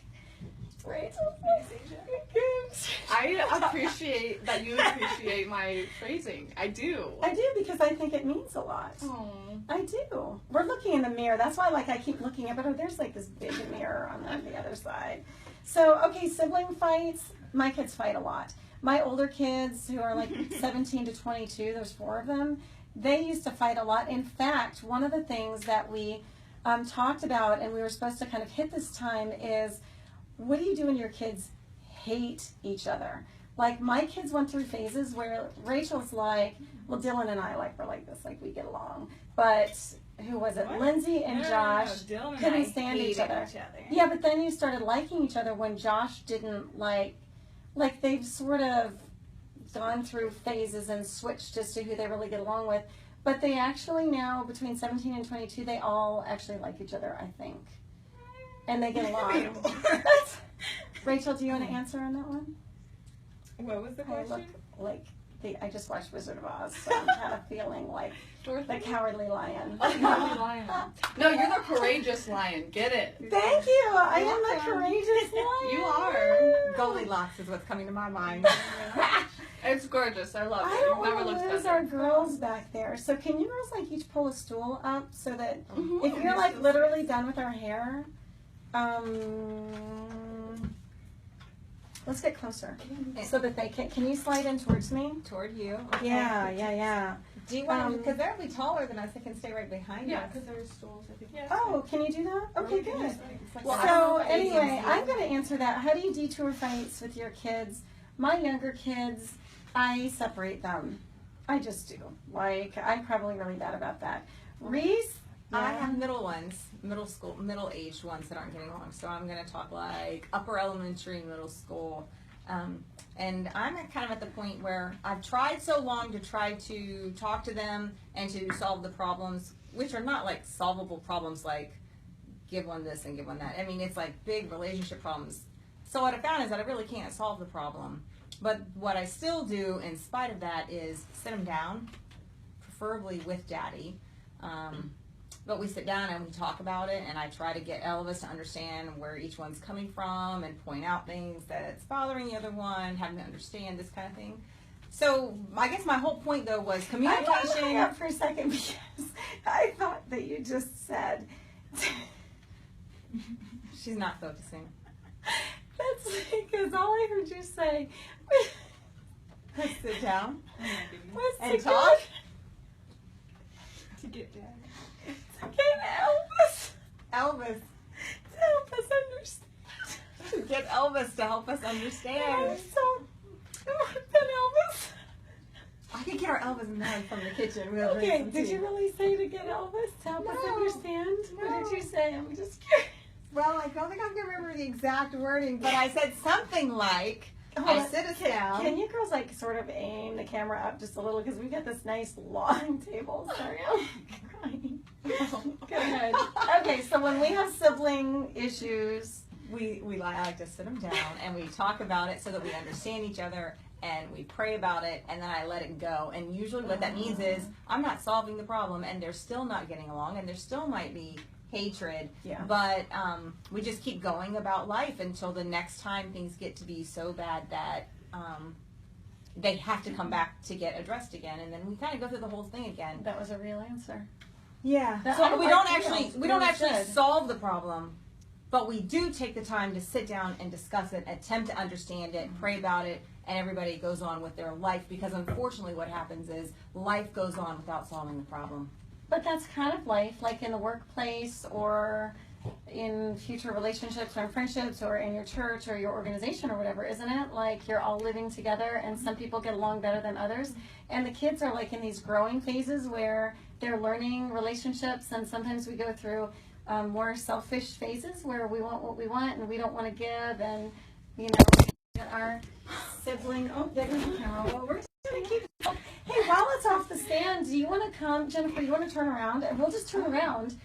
I appreciate that you appreciate my phrasing. I do. I do, because I think it means a lot. Oh. I do. We're looking in the mirror. That's why I keep looking up at her. There's this big mirror on the other side. So, okay, sibling fights. My kids fight a lot. My older kids, who are 17 to 22, there's 4 of them, they used to fight a lot. In fact, one of the things that we talked about, and we were supposed to kind of hit this time, is what do you do when your kids hate each other? My kids went through phases where Rachel's well, Dylan and I, we're like this, we get along. But who was it? What? Lindsay and Josh couldn't stand each other. Yeah, but then you started liking each other when Josh didn't they've sort of gone through phases and switched as to who they really get along with. But they actually now, between 17 and 22, they all actually like each other, I think. And they get along. Rachel, do you want to answer on that one? What was the question? I just watched Wizard of Oz, so I'm kind of feeling like the cowardly lion. Oh, cowardly lion. No, you're the courageous lion. Get it? Thank you. I am the courageous lion. You are. Goldilocks is what's coming to my mind. It's gorgeous. I love it. I don't want to lose our girls back there. So can you girls each pull a stool up so that if you're literally done with our hair, let's get closer so that they can you slide in towards me? Toward you. Okay. Yeah. Do you want because they'll be taller than us, they can stay right behind us. because there's stools, I think. Yeah. Oh, can you do that? Okay, good. Well, So anyway, I'm going to answer that. How do you detour fights with your kids? My younger kids, I separate them. I just do. I'm probably really bad about that. Reese? I have middle-aged ones that aren't getting along. So I'm going to talk upper elementary, middle school. And I'm at the point where I've tried so long to try to talk to them and to solve the problems, which are not solvable problems give one this and give one that. I mean, it's big relationship problems. So what I found is that I really can't solve the problem. But what I still do in spite of that is sit them down, preferably with Daddy. But we sit down and we talk about it, and I try to get all of us to understand where each one's coming from and point out things that's bothering the other one, having to understand this kind of thing. So I guess my whole point, though, was communication. I'm going to hang up for a second because I thought that you just said. She's not focusing. That's because all I heard you say Let's sit down Oh my goodness. Let's and sit talk. down. To get down. It's okay, Elvis. to help us understand. Get Elvis to help us understand. I'm so Elvis. I can get our Elvis man from the kitchen. We'll drink Okay, some did tea. you really say to get Elvis to help us No, understand? What no. did you say? I'm just curious. Well, I don't think I can remember the exact wording, but I said something like, Hold I on. sit us down. Can you girls like sort of aim the camera up just a little because we've got this nice long table. Sorry, I'm crying. Go ahead. Okay, so when we have sibling issues, we like to sit them down and we talk about it so that we understand each other and we pray about it and then I let it go. And usually what that means is I'm not solving the problem and they're still not getting along and there still might be hatred, Yeah. but we just keep going about life until the next time things get to be so bad that they have to come back to get addressed again, and then we kind of go through the whole thing again. that was a real answer. Yeah. That- So I we like don't you. actually Really good. solve the problem, but we do take the time to sit down and discuss it, attempt to understand it, pray about it, and everybody goes on with their life because unfortunately what happens is life goes on without solving the problem. But that's kind of life, like in the workplace or in future relationships or friendships or in your church or your organization or whatever, isn't it? Like you're all living together and some people get along better than others. And the kids are like in these growing phases where they're learning relationships, and sometimes we go through more selfish phases where we want what we want and we don't want to give, and you know, our sibling, oh, there goes the camera. Well, we're just going to keep. Hey, while it's off the stand, do you want to come, Jennifer? You want to turn around, and we'll just turn around,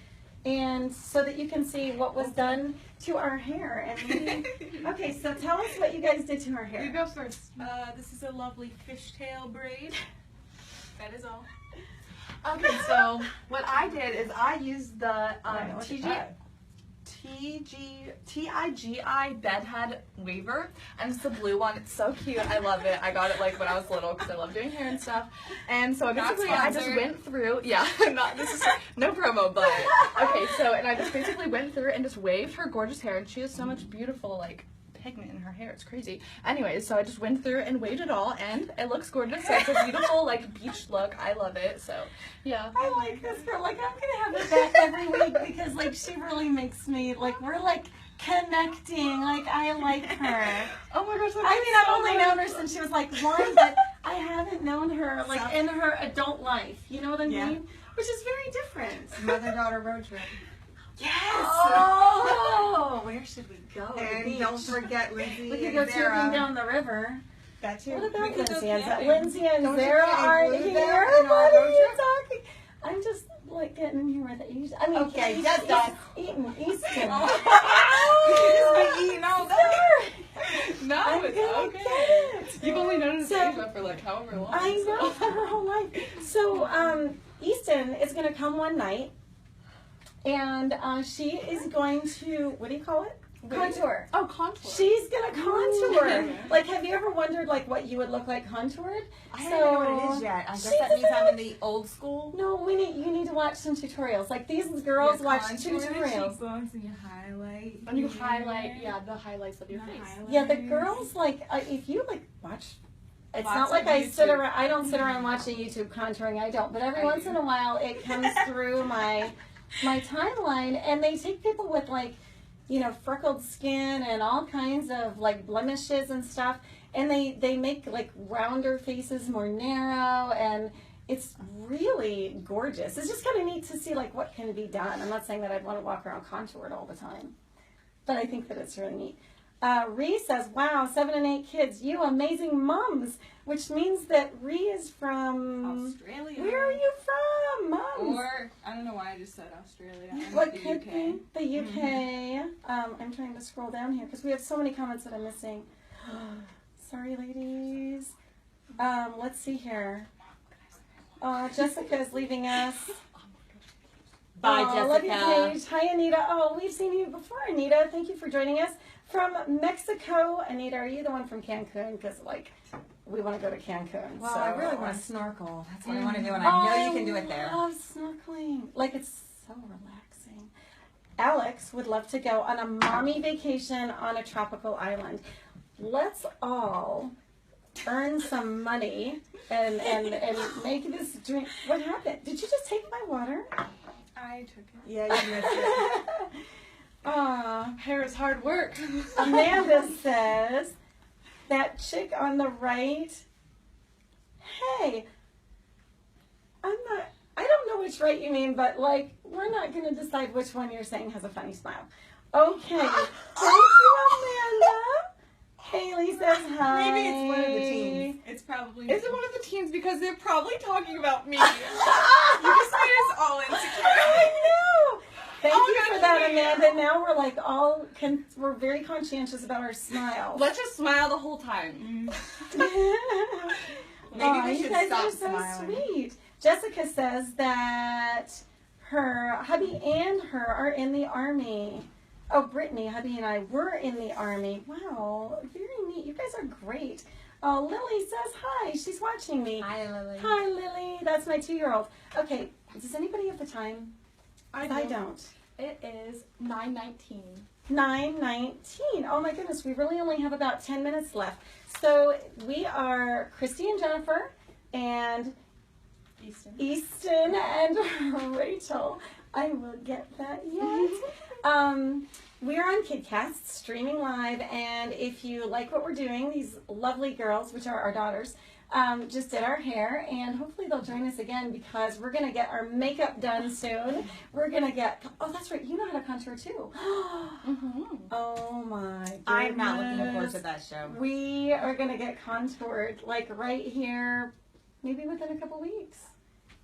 and so that you can see what was done to our hair. And maybe, okay, so tell us what you guys did to our You hair. go first. This is a lovely fishtail braid. That is all. Okay, so what I did is I used the TIGI bedhead waver, and it's the blue one. It's so cute. I love it. I got it like when I was little because I love doing hair and stuff. And so basically I just went through. Yeah, this is no promo, but okay. So and I just basically went through and just waved her gorgeous hair, and she has so much beautiful like pigment in her hair. It's crazy. Anyways, so I just went through and waved it all, and it looks gorgeous. So it's a beautiful like beach look. I love it. So yeah. I like this girl. Like, I'm gonna have her back every week because like she really makes me like we're like connecting. Like I like her. Oh my gosh. I mean, I've only known her since she was like 1, but I haven't known her like in her adult life. You know what I mean? Yeah. Which is very different. Mother-daughter road trip. Yes. Oh, where should we go? And The beach. don't forget Lindsay We could and go Sarah. tuping down the river. That's What it. about We could go Lindsay? Is that camping. Lindsay and Don't you Sarah think I aren't flew here? there in our What are road you trip? talking? I'm just like getting in here with it. I mean, Okay, East- just done. Eaton, Easton. Oh. You eating all that? No, I'm it's gonna okay. get it. You've only known So- Ava for like however long. I know so. for her whole life. So Easton is going to come one night, and she is going to, what do you call it? Contour. Oh, contour. She's gonna contour. Ooh. Like, have you ever wondered like what you would look like contoured? I don't know what it is yet. I guess that means I'm in the old school. No, you need to watch some tutorials. Like these girls watch tutorials. Cheekbones and you highlight. And you highlight, the highlights of your The face. highlights. Yeah, the girls like if you like watch. It's Lots not like of I sit YouTube. around. I don't sit around watching YouTube contouring. I don't. But every I once do. in a while, it comes through my timeline, and they take people with like, you know, freckled skin and all kinds of like blemishes and stuff, and they make like rounder faces more narrow, and it's really gorgeous. It's just kind of neat to see like what can be done. I'm not saying that I'd want to walk around contoured all the time, but I think that it's really neat. Ree says, wow, 7 and 8 kids, you amazing moms, which means that Ree is from, Australia. where are you from, moms? Or, I don't know why I just said Australia. I'm What the could UK. be? The UK. I'm trying to scroll down here because we have so many comments that I'm missing. Sorry, ladies. Let's see here. Jessica is leaving us. Bye, Aw, love you, Jessica. Paige. Hi, Anita. Oh, we've seen you before, Anita. Thank you for joining us. From Mexico, Anita, are you the one from Cancun? Because, like, we want to go to Cancun. Well, so. I really want to snorkel. That's what I want to do, and I know you can do it there. I love snorkeling. Like, it's so relaxing. Alex would love to go on a mommy vacation on a tropical island. Let's all earn some money and make this drink. What happened? Did you just take my water? I took it. Yeah, you missed it. Hair is hard work. Amanda says, that chick on the right, hey, I don't know which right you mean, but like, we're not going to decide which one you're saying has a funny smile. Okay. Thank you, Amanda. Haley says hi. Maybe it's one of the teens. It's probably. Is it one of the teens? Because they're probably talking about me. You just made us all insecure. I know. Thank you God, for that, yeah. Amanda. Now we're like we're very conscientious about our smiles. Let's just smile the whole time. Maybe we you should guys stop are so smiling. sweet. Jessica says that her hubby and her are in the Army. Oh, Brittany, hubby and I were in the Army. Wow, very neat. You guys are great. Oh, Lily says hi. She's watching me. Hi, Lily. Hi, Lily. That's my 2-year-old. Okay, does anybody have the time? I don't. It is 9:19. 9:19. Oh my goodness, we really only have about 10 minutes left. So we are Christy and Jennifer and Easton and Rachel. I will get that yet. We're on KidCast, streaming live, and if you like what we're doing, these lovely girls, which are our daughters, just did our hair, and hopefully they'll join us again because we're going to get our makeup done soon. We're going to get, oh, that's right, you know how to contour too. Oh my goodness. I'm not looking forward to that show. We are going to get contoured like right here, maybe within a couple weeks.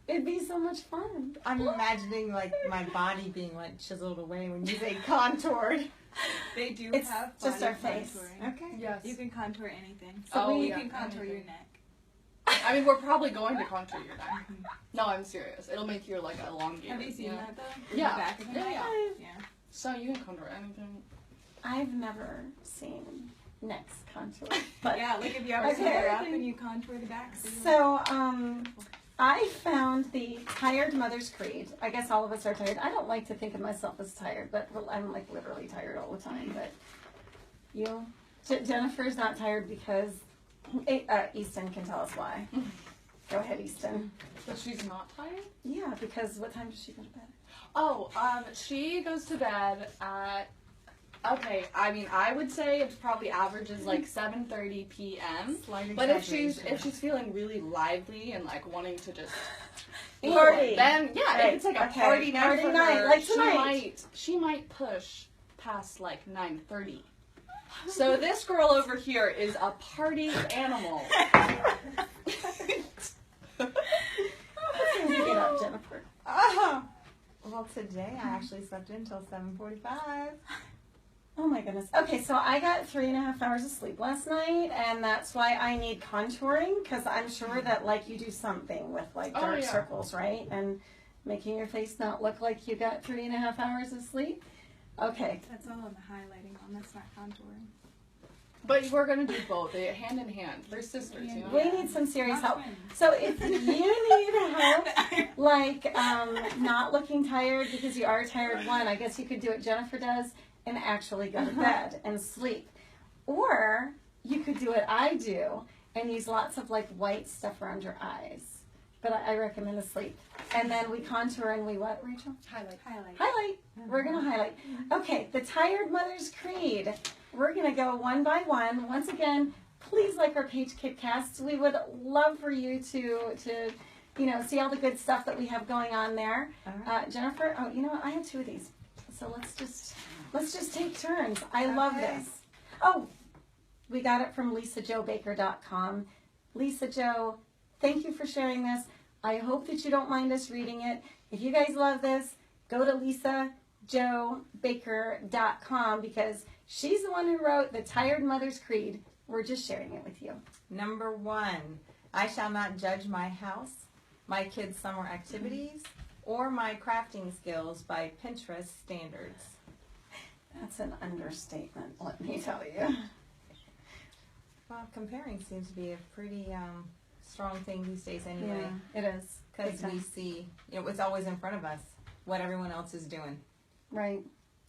It'd be so much fun. I'm imagining like my body being like chiseled away when you say contoured. They do It's have just body our face. contouring. Okay. Yes. You can contour anything. So you yeah, can contour your anything. neck. I mean, we're probably going to contour your neck. No, I'm serious. It'll make you like elongated. Have you seen know? that though? Yeah. The back of your Yeah, neck? yeah. Yeah. So you can contour anything. I've never seen necks contour, but Yeah, like if you ever Okay. sit up and you contour the back. so I found the Tired Mother's Creed. I guess all of us are tired. I don't like to think of myself as tired, but I'm like literally tired all the time. But you, Jennifer's not tired because Easton can tell us why. Go ahead, Easton. But she's not tired? Yeah, because what time does she go to bed? Oh, she goes to bed at, okay, I mean, I would say it probably averages like 7:30 p.m. But if she's feeling really lively and like wanting to just Party. then yeah, Right, if it's like a okay. party night Party for night, her, like tonight. she might push past like 9:30. So this girl over here is a party animal. What time do you get up, Jennifer? Well, today I actually slept in until 7:45. Oh my goodness. Okay, so I got 3.5 hours of sleep last night, and that's why I need contouring, because I'm sure that like you do something with like Oh, dark yeah. circles, right? And making your face not look like you got 3.5 hours of sleep. Okay. That's all on the highlighting one. That's not contouring. But we're gonna do both, they're hand in hand. They're sisters, you know. We need some serious Not help. twins. So if you need help, like not looking tired because you are tired, one, I guess you could do what Jennifer does and actually go to bed and sleep. Or you could do what I do and use lots of like white stuff around your eyes. But I recommend a sleep. And then we contour and we what, Rachel? Highlight. Highlight. We're going to highlight. Okay, the Tired Mother's Creed. We're going to go one by one. Once again, please like our page KidCasts. We would love for you to see all the good stuff that we have going on there. All right. Jennifer, oh, you know what? I have 2 of these. So let's just take turns. I love Okay. this. Oh, we got it from LisaJoBaker.com. Lisa Jo, thank you for sharing this. I hope that you don't mind us reading it. If you guys love this, go to LisaJoBaker.com because she's the one who wrote the Tired Mother's Creed. We're just sharing it with you. Number 1, I shall not judge my house, my kids' summer activities, or my crafting skills by Pinterest standards. That's an understatement, let me tell you. Well, comparing seems to be a pretty strong thing these days anyway. Yeah, it is. Because Big we time. see, it's always in front of us what everyone else is doing. Right.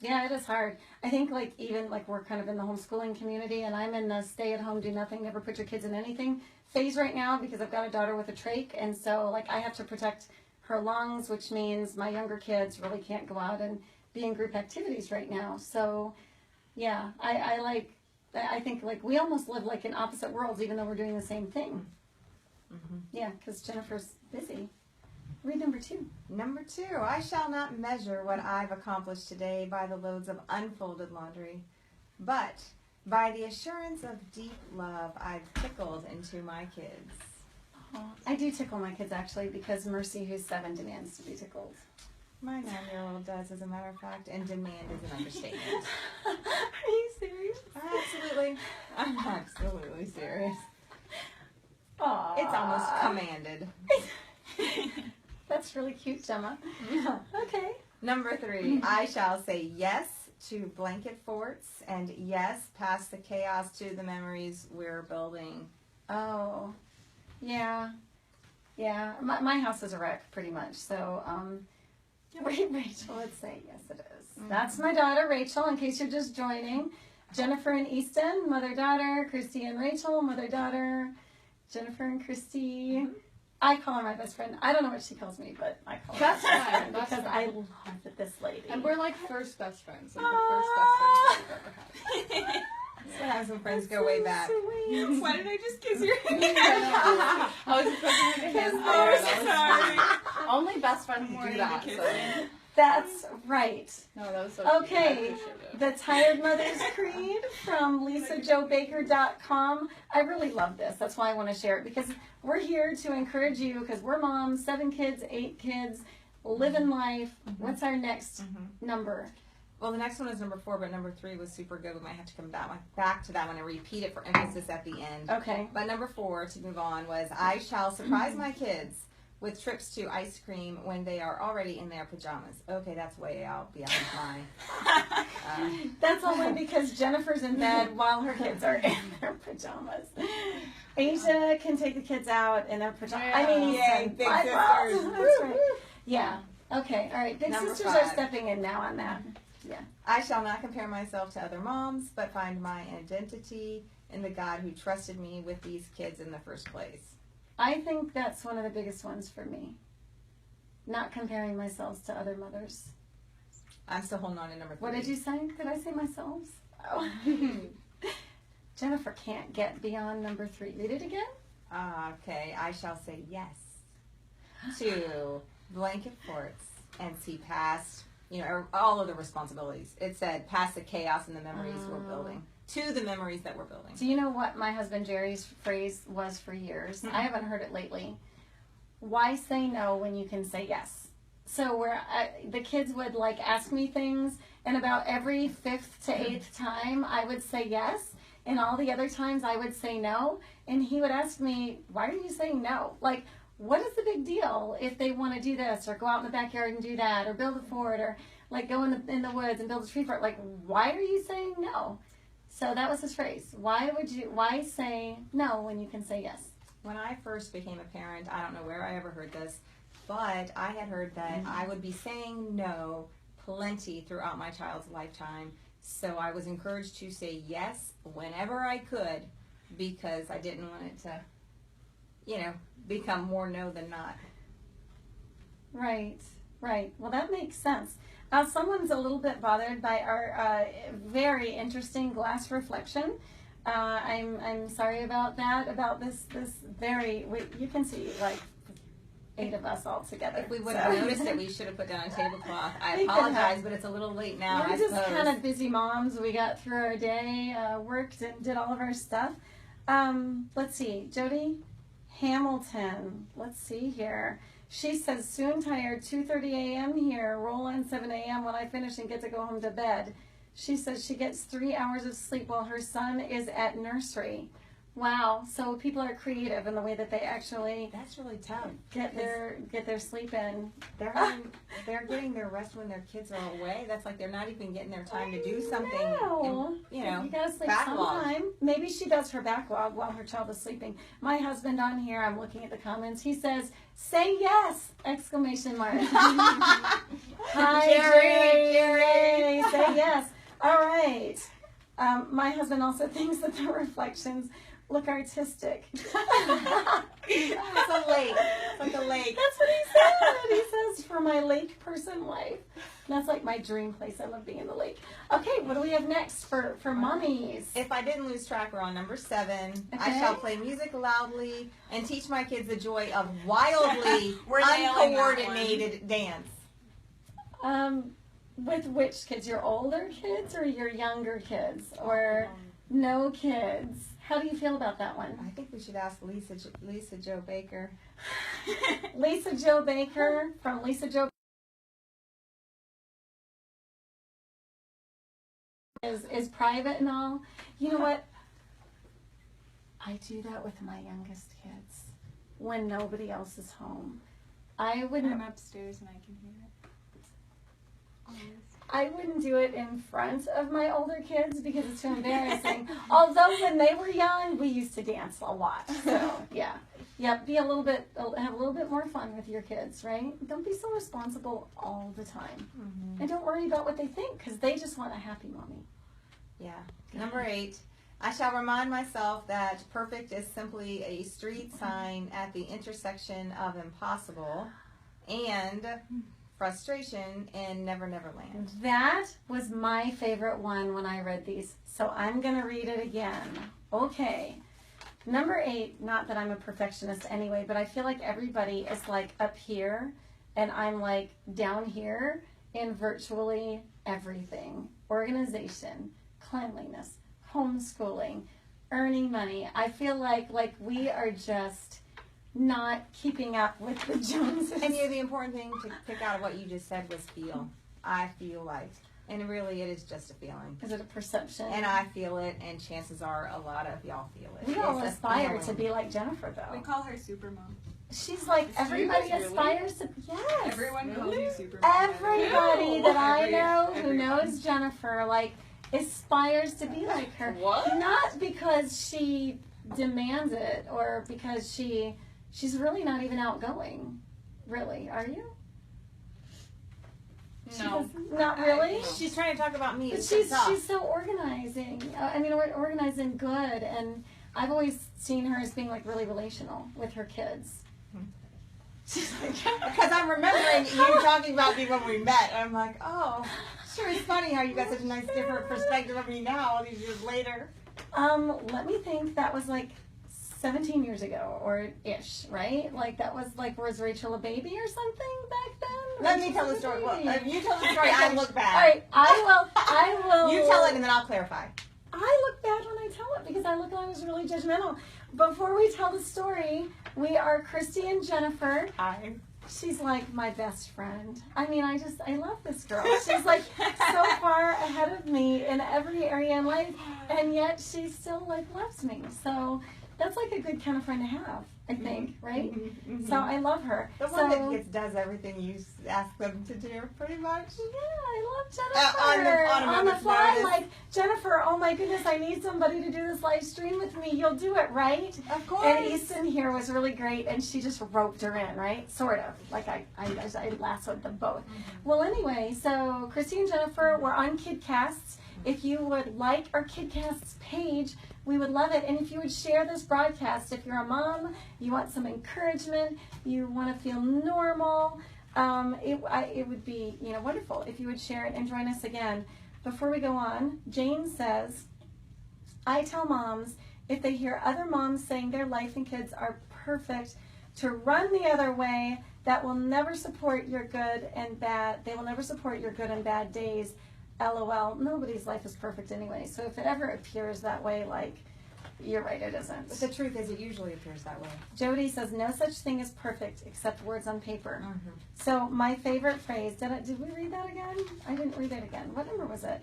Yeah, it is hard. I think like even like we're kind of in the homeschooling community, and I'm in the stay at home, do nothing, never put your kids in anything phase right now because I've got a daughter with a trach, and so like I have to protect her lungs, which means my younger kids really can't go out and be in group activities right now. So yeah, I think like we almost live like in opposite worlds, even though we're doing the same thing. Yeah, because Jennifer's busy. Read number 2. Number 2, I shall not measure what I've accomplished today by the loads of unfolded laundry, but by the assurance of deep love I've tickled into my kids. I do tickle my kids actually because Mercy, who's 7, demands to be tickled. My 9-year-old does, as a matter of fact, and demand is an understatement. Are you serious? Absolutely. I'm absolutely serious. Aww. It's almost commanded. That's really cute, Gemma. Okay. Number 3, I shall say yes to blanket forts and yes past the chaos to the memories we're building. Oh, yeah. Yeah. My house is a wreck, pretty much. So, Rachel would say yes, it is. That's my daughter, Rachel, in case you're just joining. Jennifer and Easton, mother-daughter. Christy and Rachel, mother-daughter. Jennifer and Christy. I call her my best friend. I don't know what she calls me, but I call her Best my best friend, friend best because friend. I love this lady. And we're like first best friends. Like the first best friends we've ever had. So I have some friends go way back. Sweet. Why did I just kiss your hand? I was expecting like a hand there. That was Sorry. only best friends Morning do that. to So. kiss. That's right. No, that was so cute. I Okay, appreciate it. the Tired Mother's Creed from LisaJoBaker.com. I really love this. That's why I want to share it because we're here to encourage you because we're moms, 7 kids, 8 kids, living life. What's our next number? Well, the next one is number 4, but number 3 was super good. We might have to come back to that one and repeat it for emphasis at the end. Okay. But number 4, to move on, was I shall surprise my kids with trips to ice cream when they are already in their pajamas. Okay, that's way out beyond my... That's only because Jennifer's in bed while her kids are in their pajamas. Asia can take the kids out in their pajamas. I mean, Yay, Easton. big I sisters. love- That's right. Yeah. Okay. All right. Big Number sisters 5. are stepping in now on that. Yeah. I shall not compare myself to other moms, but find my identity in the God who trusted me with these kids in the first place. I think that's one of the biggest ones for me. Not comparing myself to other mothers. I'm still holding on to number 3. What did you say? Did I say myself? Oh. Jennifer can't get beyond number 3. Read it again. Okay, I shall say yes to blanket forts and see past, all of the responsibilities. It said past the chaos and the memories we're building. To the memories that we're building. Do you know what my husband Jerry's phrase was for years? I haven't heard it lately. Why say no when you can say yes? So where the kids would like ask me things, and about every 5th to 8th time I would say yes, and all the other times I would say no, and he would ask me, why are you saying no? Like, what is the big deal if they want to do this, or go out in the backyard and do that, or build a fort, or like go in the woods and build a tree fort? Like, why are you saying no? So that was his phrase. Why say no when you can say yes? When I first became a parent, I don't know where I ever heard this, but I had heard that I would be saying no plenty throughout my child's lifetime. So I was encouraged to say yes whenever I could because I didn't want it to, become more no than not. Right. Well, that makes sense. Someone's a little bit bothered by our very interesting glass reflection. I'm sorry about that. About this very. You can see like 8 of us all together. If we would have noticed it, we should have put down a tablecloth. I We could apologize, have. but it's a little late now. We're I just suppose. kind of busy moms. We got through our day, worked and did all of our stuff. Let's see, Jody Hamilton. Let's see here. She says, soon tired, 2:30 a.m. here, roll on 7 a.m. when I finish and get to go home to bed. She says she gets 3 hours of sleep while her son is at nursery. Wow. So people are creative in the way that they actually That's really tough. get their sleep in. They're getting their rest when their kids are away. That's like they're not even getting their time to do something. No. You gotta sleep backlog. sometime. Maybe she does her backlog while her child is sleeping. My husband on here, I'm looking at the comments. He says, "Say yes!" Exclamation mark. Hi, Jerry. Jerry. Say yes. All right. My husband also thinks that the reflections look artistic. It's a lake. It's like a lake. That's what he said. He says, for my lake person life. That's like my dream place. I love being in the lake. Okay, what do we have next for mommies? If I didn't lose track, we're on number 7. I Okay. shall play music loudly and teach my kids the joy of wildly We're nailing that uncoordinated dance. With which kids? Your older kids or your younger kids? Or no kids? How do you feel about that one? I think we should ask Lisa Jo Baker. Lisa Jo Baker from Lisa Jo is private and all. You know what? I do that with my youngest kids when nobody else is home. I wouldn't. I'm upstairs and I can hear it. I wouldn't do it in front of my older kids because it's too embarrassing. Although when they were young, we used to dance a lot. So yeah, be have a little bit more fun with your kids, right? Don't be so responsible all the time, and don't worry about what they think because they just want a happy mommy. Yeah. Number 8. I shall remind myself that perfect is simply a street sign at the intersection of impossible and frustration in Never Never Land. That was my favorite one when I read these, so I'm gonna read it again. Okay. Number 8, not that I'm a perfectionist anyway, but I feel like everybody is like up here and I'm like down here in virtually everything. Organization, cleanliness, homeschooling, earning money. I feel like we are just not keeping up with the Joneses. And the important thing to pick out of what you just said was feel. I feel like. And really it is just a feeling. Is it a perception? And I feel it, and chances are a lot of y'all feel it. We all It's a aspire feeling. to be like Jennifer, though. We call her Supermom. She's like, She everybody is, really? aspires to, yes. Everyone calls you Supermom. Everybody that I know who everyone. knows Jennifer, like, aspires to be like her. What? Not because she demands it or because she's really not even outgoing. Really, are you? No. Not really? She's trying to talk about me. But It's she's tough. so organizing. Organizing good, and I've always seen her as being like really relational with her kids. She's like, Because I'm remembering you talking about me when we met. And I'm like, oh, sure, it's funny how you got such a nice different perspective of me now all these years later. let me think. That was like 17 years ago, or ish, right? Like that was like, was Rachel a baby or something back then? Let me Rachel tell the was a story. Well, baby. if you tell the story, I look All bad. right, I will. You tell it and then I'll clarify. I look bad when I tell it because I was really judgmental. Before we tell the story, we are Christy and Jennifer. Hi. She's like my best friend. I mean, I love this girl. She's like so far ahead of me in every area in life, and yet she still like loves me. So that's like a good kind of friend to have, I think, right? So I love her. The one that does everything you ask them to do, pretty much. Yeah, I love Jennifer. on On the notice. fly, like, Jennifer, oh my goodness, I need somebody to do this live stream with me. You'll do it, right? Of course. And Easton here was really great, and she just roped her in, right? Sort of. Like, I lassoed them both. Well, anyway, so Christy and Jennifer, we're on KidCasts. If you would like our KidCasts page, we would love it. And if you would share this broadcast, if you're a mom, you want some encouragement, you want to feel normal, it would be wonderful if you would share it and join us again. Before we go on, Jane says, I tell moms if they hear other moms saying their life and kids are perfect to run the other way. That will never support your good and bad. They will never support your good and bad days. LOL. Nobody's life is perfect anyway. So if it ever appears that way, like, you're right, it isn't. But the truth is, it usually appears that way. Jody says, no such thing as perfect except words on paper. Mm-hmm. So my favorite phrase, did we read that again? I didn't read it again. What number was it?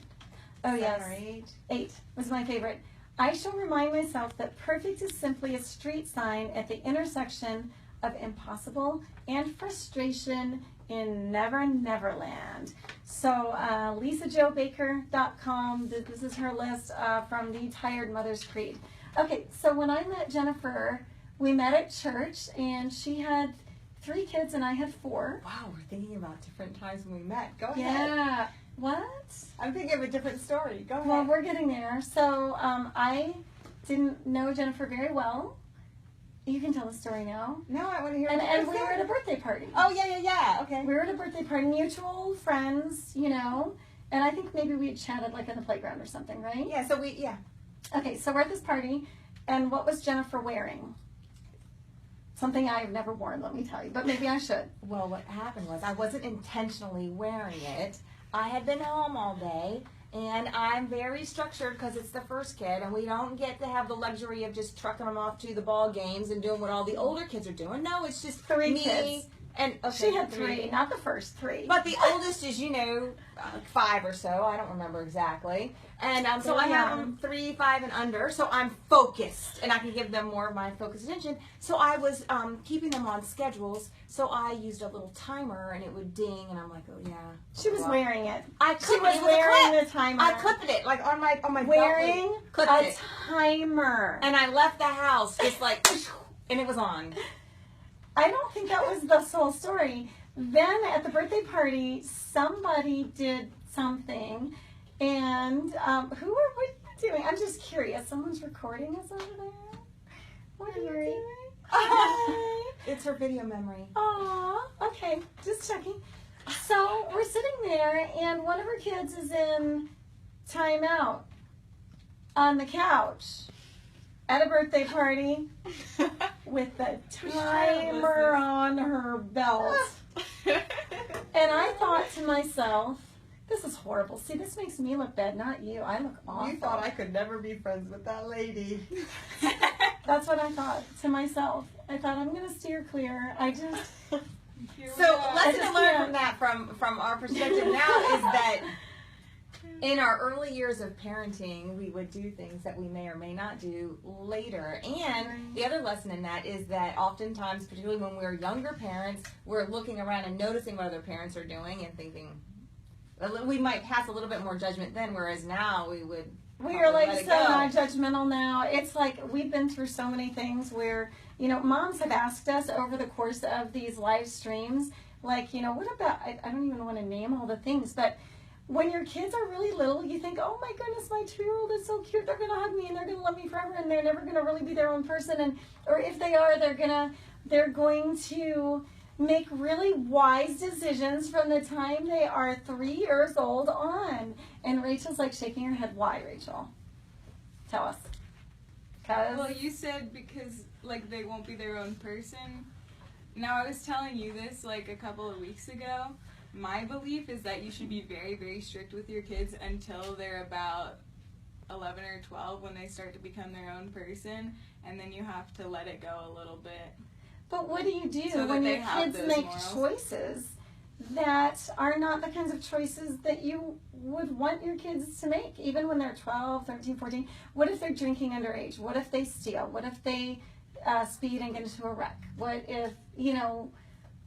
Oh, 7 yes. or 8. 8 was my favorite. I shall remind myself that perfect is simply a street sign at the intersection of impossible and frustration in Never Neverland. So LisaJoBaker.com, this is her list from the Tired Mother's Creed. Okay, so when I met Jennifer, we met at church, and she had 3 kids and I had 4. Wow, we're thinking about different times when we met. Go ahead. Yeah. What? I'm thinking of a different story. Go ahead. Well, we're getting there. So I didn't know Jennifer very well. You can tell the story now. No, I want to hear And the we were at a birthday party. Oh, yeah. Okay. We were at a birthday party, mutual friends, you know. And I think maybe we had chatted like in the playground or something, right? Yeah, Okay, so we're at this party, and what was Jennifer wearing? Something I've never worn, let me tell you, but maybe I should. Well, what happened was I wasn't intentionally wearing it. I had been home all day, and I'm very structured because it's the first kid, and we don't get to have the luxury of just trucking them off to the ball games and doing what all the older kids are doing. No, it's just 3 me. kids. And She had 3, not the first 3. But the oldest is, 5 or so. I don't remember exactly. And so I have them 3, 5, and under. So I'm focused, and I can give them more of my focused attention. So I was keeping them on schedules. So I used a little timer, and it would ding, and I'm like, oh yeah. She was wearing it. She was wearing the timer. I clipped it like on my wearing belt. a timer. And I left the house just like, and it was on. I don't think that was the whole story. Then at the birthday party, somebody did something, and who were we doing? I'm just curious. Someone's recording us over there. What are you doing? Hi. It's her video memory. Aw, okay, just checking. So we're sitting there, and one of her kids is in timeout on the couch at a birthday party with the timer on her belt. And I thought to myself, this is horrible. See, this makes me look bad, not you. I look awful. You thought I could never be friends with that lady. That's what I thought to myself. I thought, I'm going to steer clear. I just... So lesson to learn from that, from our perspective now, is that in our early years of parenting, we would do things that we may or may not do later. And the other lesson in that is that oftentimes, particularly when we're younger parents, we're looking around and noticing what other parents are doing and thinking, we might pass a little bit more judgment then, whereas now we would We are like so non-judgmental now. It's like we've been through so many things where, moms have asked us over the course of these live streams, like, what about, I don't even want to name all the things, but when your kids are really little, you think, oh my goodness, my 2-year-old is so cute. They're going to hug me and they're going to love me forever and they're never going to really be their own person. Or if they are, they're going to make really wise decisions from the time they are 3 years old on. And Rachel's like shaking her head. Why, Rachel? Tell us. Well, you said because they won't be their own person. Now, I was telling you this a couple of weeks ago. My belief is that you should be very, very strict with your kids until they're about 11 or 12 when they start to become their own person, and then you have to let it go a little bit. But what do you do so when your have kids those make morals? choices that are not the kinds of choices that you would want your kids to make, even when they're 12, 13, 14? What if they're drinking underage? What if they steal? What if they speed and get into a wreck? What if,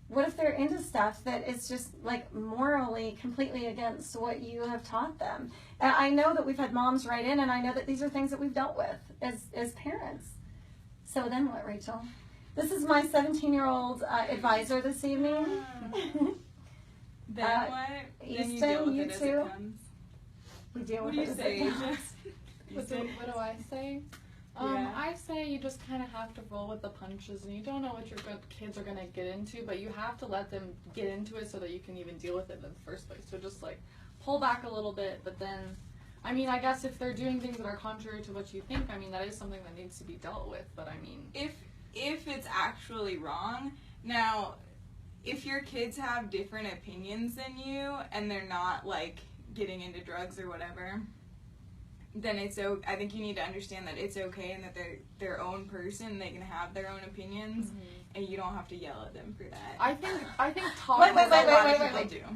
what if they're into stuff that is just morally completely against what you have taught them? And I know that we've had moms write in, and I know that these are things that we've dealt with as parents. So then what, Rachel? This is my 17-year-old advisor this evening. Then what? Then you deal with it as it comes. We deal What with do it you as say, it comes. What do I say? Yeah. I say you just kind of have to roll with the punches, and you don't know what your kids are going to get into, but you have to let them get into it so that you can even deal with it in the first place. So just pull back a little bit, but then, I guess if they're doing things that are contrary to what you think, that is something that needs to be dealt with, but if it's actually wrong, now, if your kids have different opinions than you, and they're not, getting into drugs or whatever, then I think you need to understand that it's okay and that they're their own person, they can have their own opinions, and you don't have to yell at them for that. I think talking Wait. about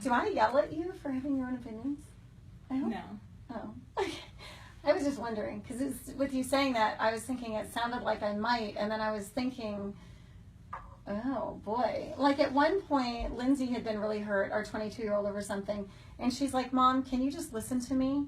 Do I yell at you for having your own opinions? I hope. No. Oh. I was just wondering, because with you saying that, I was thinking it sounded like I might, and then I was thinking, oh boy. At one point, Lindsay had been really hurt, our 22-year-old, over something, and she's like, Mom, can you just listen to me?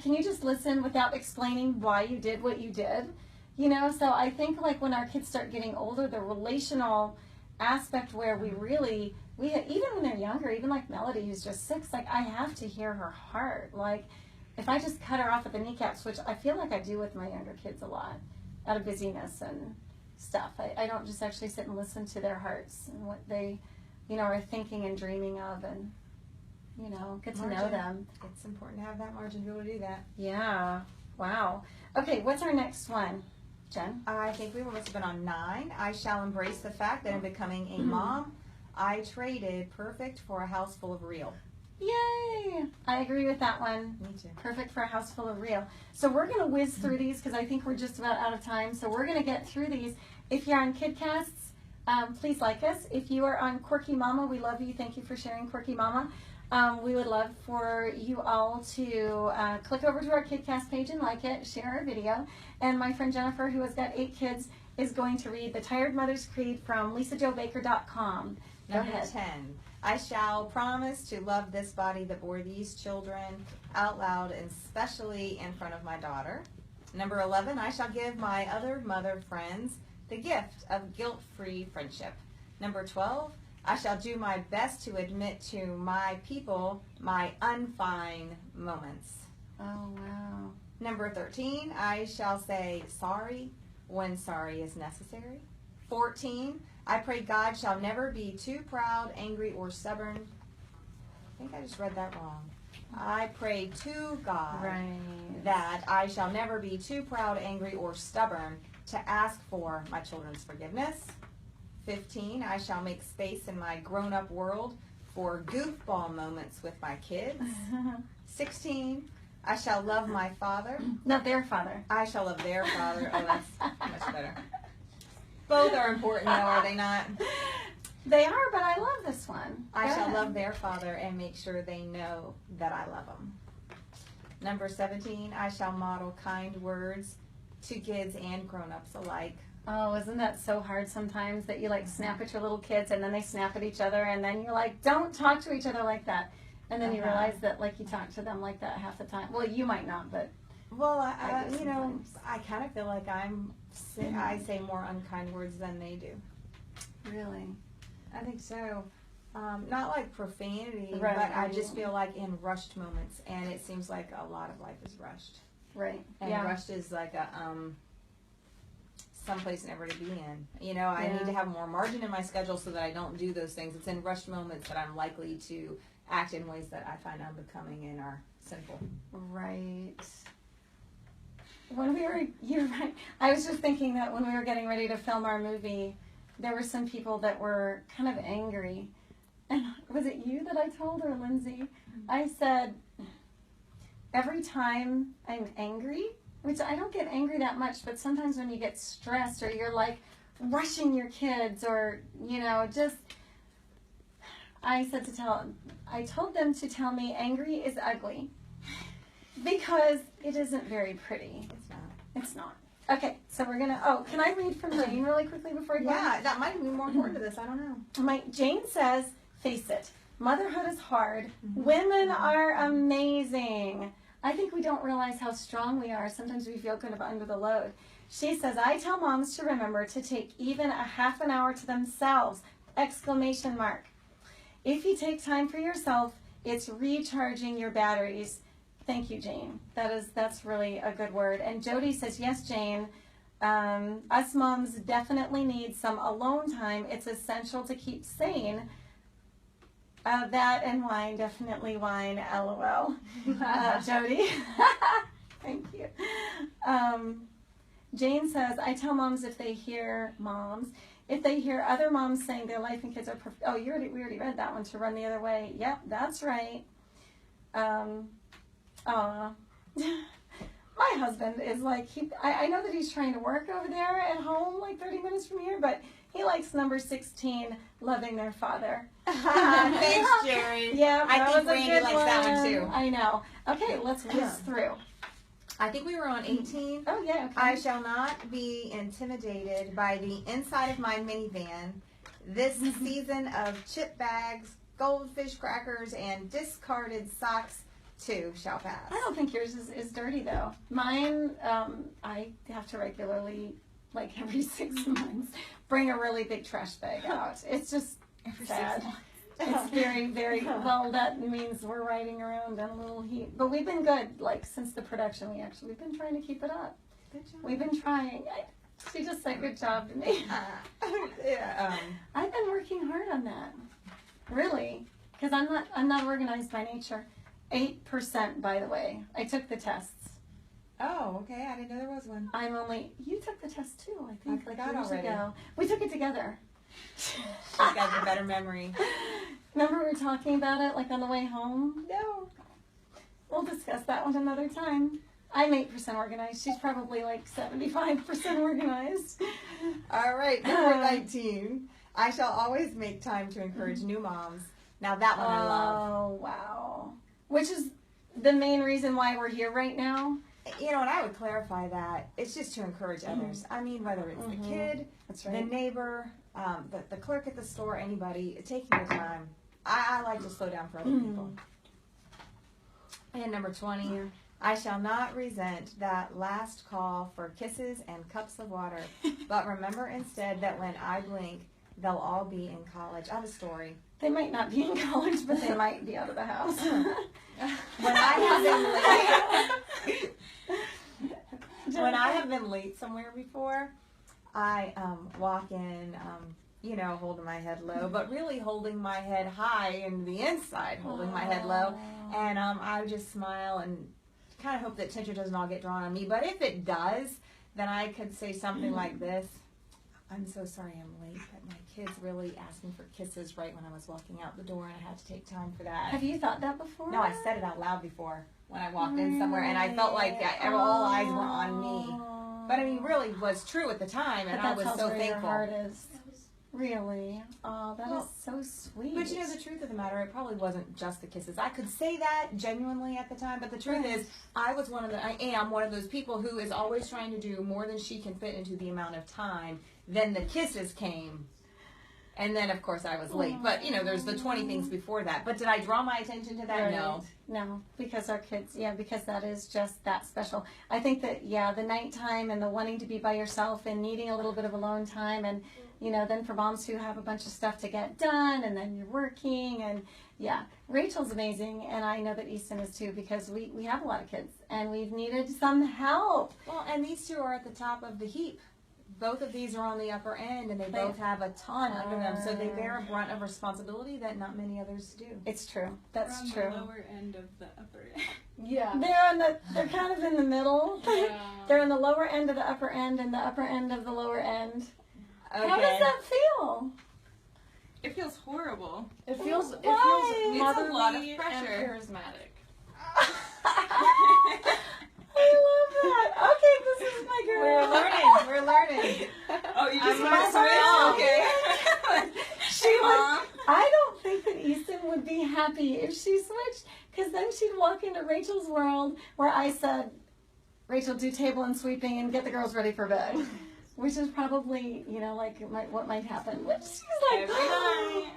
Can you just listen without explaining why you did what you did? So I think when our kids start getting older, the relational aspect where we even when they're younger, even like Melody, who's just 6, like I have to hear her heart. Like if I just cut her off at the kneecaps, which I feel like I do with my younger kids a lot, out of busyness and stuff. I don't just actually sit and listen to their hearts and what they, are thinking and dreaming of, and get to know them. It's important to have that margin to be able to do that. Yeah. Wow. Okay, what's our next one, Jen? I think we must have been on 9. I shall embrace the fact that in becoming a mom, I traded perfect for a house full of real. Yay! I agree with that one. Me too. Perfect for a house full of real. So we're going to whiz through these because I think we're just about out of time. So we're going to get through these. If you're on KidCasts, please like us. If you are on Quirky Mama, we love you. Thank you for sharing Quirky Mama. We would love for you all to click over to our KidCast page and like it, share our video. And my friend Jennifer, who has got 8 kids, is going to read The Tired Mother's Creed from lisajobaker.com. Go Number ahead. 10. I shall promise to love this body that bore these children out loud and especially in front of my daughter. Number 11. I shall give my other mother friends the gift of guilt-free friendship. Number 12. I shall do my best to admit to my people my unfine moments. Oh, wow. Number 13, I shall say sorry when sorry is necessary. 14, I pray God shall never be too proud, angry, or stubborn. I think I just read that wrong. I pray to God that I shall never be too proud, angry, or stubborn to ask for my children's forgiveness. 15, I shall make space in my grown-up world for goofball moments with my kids. 16, I shall love my father. Not their father. I shall love their father. Oh, that's much better. Both are important, though, are they not? They are, but I love this one. I shall love their father and make sure they know that I love them. Number 17, I shall model kind words to kids and grown-ups alike. Oh, isn't that so hard sometimes that you like snap at your little kids and then they snap at each other and then you're like, don't talk to each other like that. And then you realize that like you talk to them like that half the time. Well, you might not, but. Well, I kind of feel like I say more unkind words than they do. Really? I think so. Not like profanity, Right. but I just feel like in rushed moments, and it seems like a lot of life is rushed. Right. And rushed is like a someplace never to be in. I need to have more margin in my schedule so that I don't do those things. It's in rushed moments that I'm likely to act in ways that I find unbecoming and are sinful. Right. You're right. I was just thinking that when we were getting ready to film our movie, there were some people that were kind of angry. And was it you that I told, or Lindsay? I said, every time I'm angry, which I don't get angry that much, but sometimes when you get stressed or you're like rushing your kids or, just, I told them to tell me angry is ugly because it isn't very pretty. It's not. It's not. Okay, so we're gonna, can I read from Jane really quickly before I go? Yeah, that might be more important to this. I don't know. Jane says, face it, motherhood is hard. Women are amazing. I think we don't realize how strong we are. Sometimes we feel kind of under the load. She says, I tell moms to remember to take even a half an hour to themselves! ! If you take time for yourself, it's recharging your batteries. Thank you, Jane. That's really a good word. And Jody says, yes, Jane, us moms definitely need some alone time. It's essential to keep sane. That and wine, definitely wine, LOL. Jody. Thank you. Jane says, I tell moms if they hear other moms saying their life and kids are perfect. Oh, we already read that one, to run the other way. Yep, that's right. My husband is like, I know that he's trying to work over there at home, like 30 minutes from here, but he likes number 16, loving their father. Thanks, Jerry. Yeah, I think Randy likes that one too. I know. Okay, let's whiz through. I think we were on 18. Oh, yeah, okay. I shall not be intimidated by the inside of my minivan. This season of chip bags, goldfish crackers, and discarded socks too shall pass. I don't think yours is dirty, though. Mine, I have to regularly like every 6 months, bring a really big trash bag out. It's just sad. It's very, very, well, that means we're riding around in a little heat. But we've been good, like, since the production. We've been trying to keep it up. Good job. We've been trying. She just said good job to me. I've been working hard on that. Really. Because I'm not organized by nature. 8%, by the way. I took the tests. Oh, okay. I didn't know there was one. You took the test too, I think, like forgot years already. ago. We took it together. She's got the better memory. Remember we were talking about it, like on the way home? No. We'll discuss that one another time. I'm 8% organized. She's probably like 75% organized. All right, number 19. I shall always make time to encourage new moms. Now that one I love. Oh, wow. Which is the main reason why we're here right now. You know, and I would clarify that it's just to encourage others. I mean, whether it's the kid, That's the right. neighbor, the clerk at the store, anybody, taking the time. I like to slow down for other people. And number 20, I shall not resent that last call for kisses and cups of water, but remember instead that when I blink, they'll all be in college. I have a story. They might not be in college, but they might be out of the house. When I have been late somewhere before, I walk in, holding my head low, but really holding my head high and the inside, holding my head low. And I would just smile and kind of hope that attention doesn't all get drawn on me. But if it does, then I could say something like this. I'm so sorry I'm late, but my kids really asked me for kisses right when I was walking out the door, and I had to take time for that. Have you thought that before? No, I said it out loud before when I walked in somewhere, and I felt like all eyes were on me. But I mean, really was true at the time, and I was so Your thankful. heart is. Really? Oh, that is so sweet. But you know, the truth of the matter, it probably wasn't just the kisses. I could say that genuinely at the time, but the truth is, I am one of those people who is always trying to do more than she can fit into the amount of time. Then the kisses came. And then, of course, I was late. But, you know, there's the 20 things before that. But did I draw my attention to that? Right. No. No, because our kids, because that is just that special. I think that, the nighttime and the wanting to be by yourself and needing a little bit of alone time, and, then for moms who have a bunch of stuff to get done and then you're working, and Rachel's amazing, and I know that Easton is too, because we have a lot of kids and we've needed some help. Well, and these two are at the top of the heap. Both of these are on the upper end, and they both have a ton under them, so they bear a brunt of responsibility that not many others do. It's true. That's We're on true. the lower end of the upper end. Yeah. They're kind of in the middle. Yeah. They're in the lower end of the upper end and the upper end of the lower end. Okay. How does that feel? It feels horrible. It feels Why? It's a lot of motherly and pressure. charismatic. I love that. Okay, this is my girl. We're learning. Oh, you just I'm want to sorry. switch? Okay. She would, I don't think that Easton would be happy if she switched, because then she'd walk into Rachel's world where I said, Rachel, do table and sweeping and get the girls ready for bed. Which is probably, what might happen. Which she's like, Every night.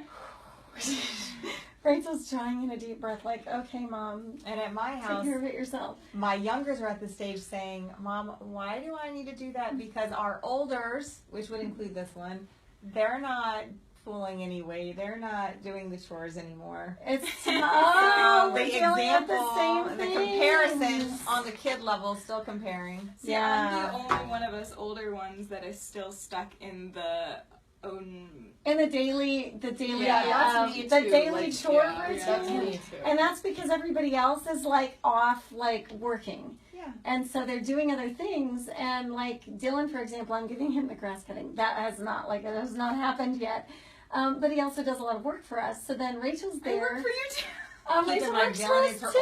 Rachel's drawing in a deep breath, like, okay, Mom, And at my take house, care of it yourself. my youngers are at the stage saying, Mom, why do I need to do that? Because our olders, which would include this one, they're not pulling any weight. They're not doing the chores anymore. It's So we're the dealing with example, the same the thing. comparison on the kid level, still comparing. See, Yeah. I'm the only one of us older ones that is still stuck in the own. And the daily, Yeah, that's me the too, daily like, chore yeah, routine. that's me too. And that's because everybody else is off, working. Yeah. And so they're doing other things. And Dylan, for example, I'm giving him the grass cutting. That has not, it has not happened yet. But he also does a lot of work for us. So then Rachel's I there. work for you too. Keep Rachel in mind, works for Dylan us is her too.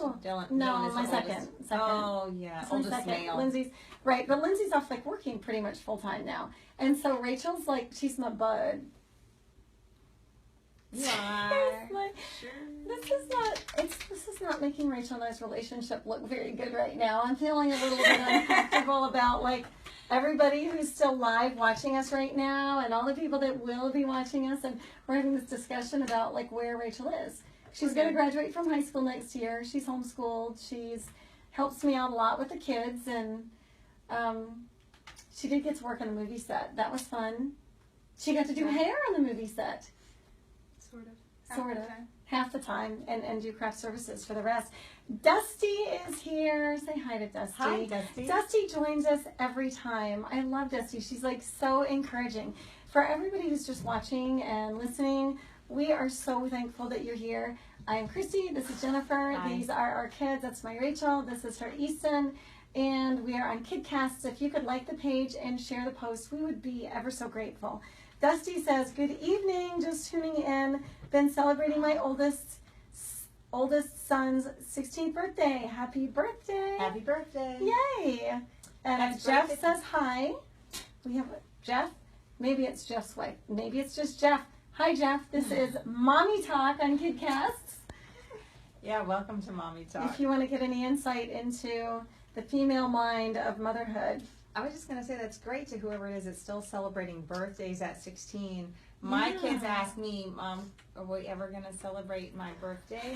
oldest. Dylan No, is my her second. oldest. Second. Oh, yeah. That's my Oldest second. male. Lindsay's right, but Lindsay's off working pretty much full time now, and so Rachel's she's my bud. You are. This is not making Rachel and I's relationship look very good right now. I'm feeling a little bit uncomfortable about everybody who's still live watching us right now, and all the people that will be watching us, and we're having this discussion about where Rachel is. She's going to graduate from high school next year. She's homeschooled. She's helps me out a lot with the kids, and She did get to work on the movie set. That was fun. She got to do hair on the movie set. Sort of. Half the time, and do craft services for the rest. Dusty is here. Say hi to Dusty. Hi, Dusty. Dusty joins us every time. I love Dusty. She's like so encouraging. For everybody who's just watching and listening, we are so thankful that you're here. I'm Christy. This is Jennifer. Hi. These are our kids. That's my Rachel. This is her Easton. And we are on KidCasts. If you could like the page and share the post, we would be ever so grateful. Dusty says, good evening, just tuning in. Been celebrating my oldest son's 16th birthday. Happy birthday. Happy birthday. Yay. And Jeff says hi. We have Jeff. Maybe it's Jeff's wife. Maybe it's just Jeff. Hi, Jeff. This is Mommy Talk on KidCasts. Yeah, welcome to Mommy Talk. If you want to get any insight into the female mind of motherhood. I was just going to say that's great to whoever it is that's still celebrating birthdays at 16. My kids ask me, Mom, are we ever going to celebrate my birthday?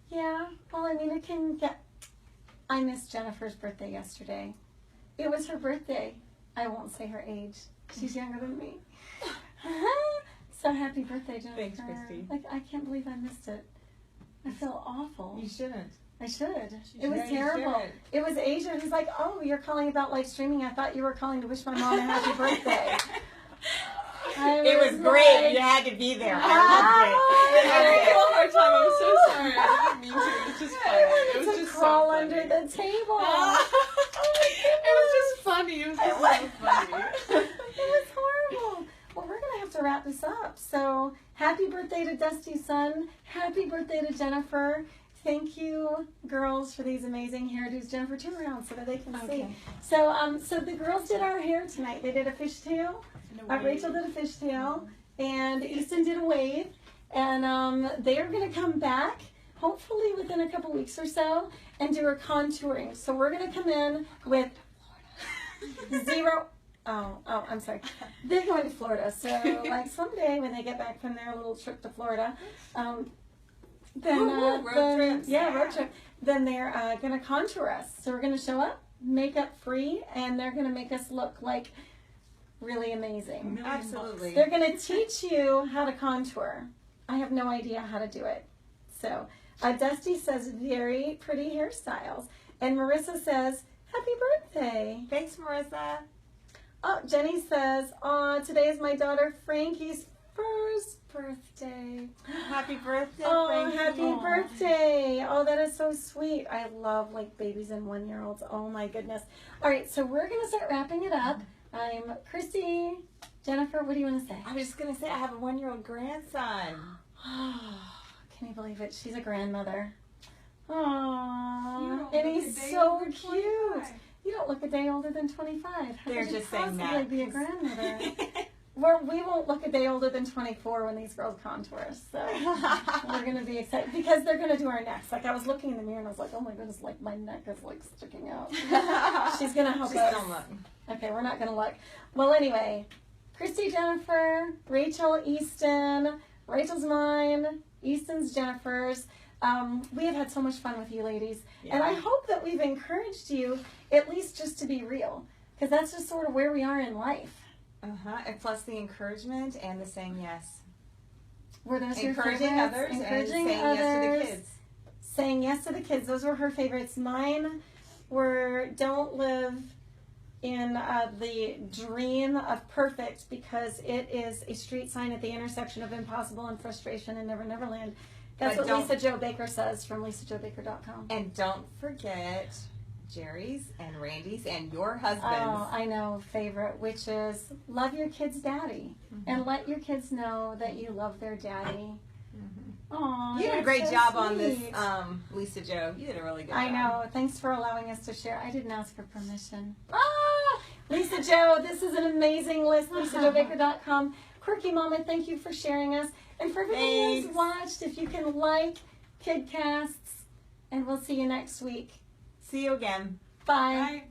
Yeah, well, I mean, it can get... I missed Jennifer's birthday yesterday. It was her birthday. I won't say her age. She's younger than me. So happy birthday, Jennifer. Thanks, Christy. Like, I can't believe I missed it. I feel awful. You shouldn't. I should. It was terrible. It was Asia who's like, oh, you're calling about live streaming. I thought you were calling to wish my mom a happy birthday. It was great. Like, you had to be there. I hard time. I'm so sorry. I didn't mean to. It's just funny. It was just crawl so under funny. the table. It was just funny. It was just so funny. It was horrible. Well, we're going to have to wrap this up. So, happy birthday to Dusty's son. Happy birthday to Jennifer. Thank you, girls, for these amazing hairdos. Jennifer, turn around so that they can see. So, so the girls did our hair tonight. They did a fishtail. Rachel did a fishtail, and Easton did a wave. And they are going to come back, hopefully within a couple weeks or so, and do a contouring. So we're going to come in with zero. Oh, I'm sorry. They're going to Florida. So, like, someday when they get back from their little trip to Florida, then road trips. Yeah, road trip. Then they're going to contour us. So we're going to show up, makeup free, and they're going to make us look like really amazing. Absolutely. They're going to teach you how to contour. I have no idea how to do it. So Dusty says very pretty hairstyles, and Marissa says happy birthday. Thanks, Marissa. Oh, Jenny says, today is my daughter Frankie's first birthday. Happy birthday, Oh, Frankie. happy birthday. Oh, that is so sweet. I love like babies and 1-year-olds. Oh my goodness. All right, so we're going to start wrapping it up. I'm Christy. Jennifer, what do you want to say? I was just going to say I have a 1-year-old grandson. Can you believe it? She's a grandmother. Aww. You And don't he's look a day so over cute. 25. You don't look a day older than 25. How They're could you just saying possibly that. be a grandmother? We won't look a day older than 24 when these girls contour us. So we're going to be excited because they're going to do our necks. Like I was looking in the mirror and I was like, oh my goodness, like my neck is like sticking out. She's going to help us. Don't look. Okay, we're not going to look. Well, anyway, Christy, Jennifer, Rachel, Easton, Rachel's mine, Easton's Jennifer's. We have had so much fun with you ladies. Yeah. And I hope that we've encouraged you at least just to be real. Because that's just sort of where we are in life. And plus the encouragement and the saying yes. Were those your Encouraging favorites? others Encouraging and saying others. yes to the kids. Saying yes to the kids. Those were her favorites. Mine were don't live in the dream of perfect because it is a street sign at the intersection of impossible and frustration in Never Never Land. That's But what Lisa Jo Baker says from lisajobaker.com. And don't forget Jerry's and Randy's and your husband's. Oh, I know, favorite, which is love your kid's daddy. And let your kids know that you love their daddy. Aw, You did a that's great so job on this, sweet. Lisa Jo. You did a really good job. I know. Thanks for allowing us to share. I didn't ask for permission. Lisa Jo, this is an amazing list. lisajobaker.com. Quirky Mama, thank you for sharing us. And for everybody who's watched, if you can like KidCasts, and we'll see you next week. See you again. Bye. Bye.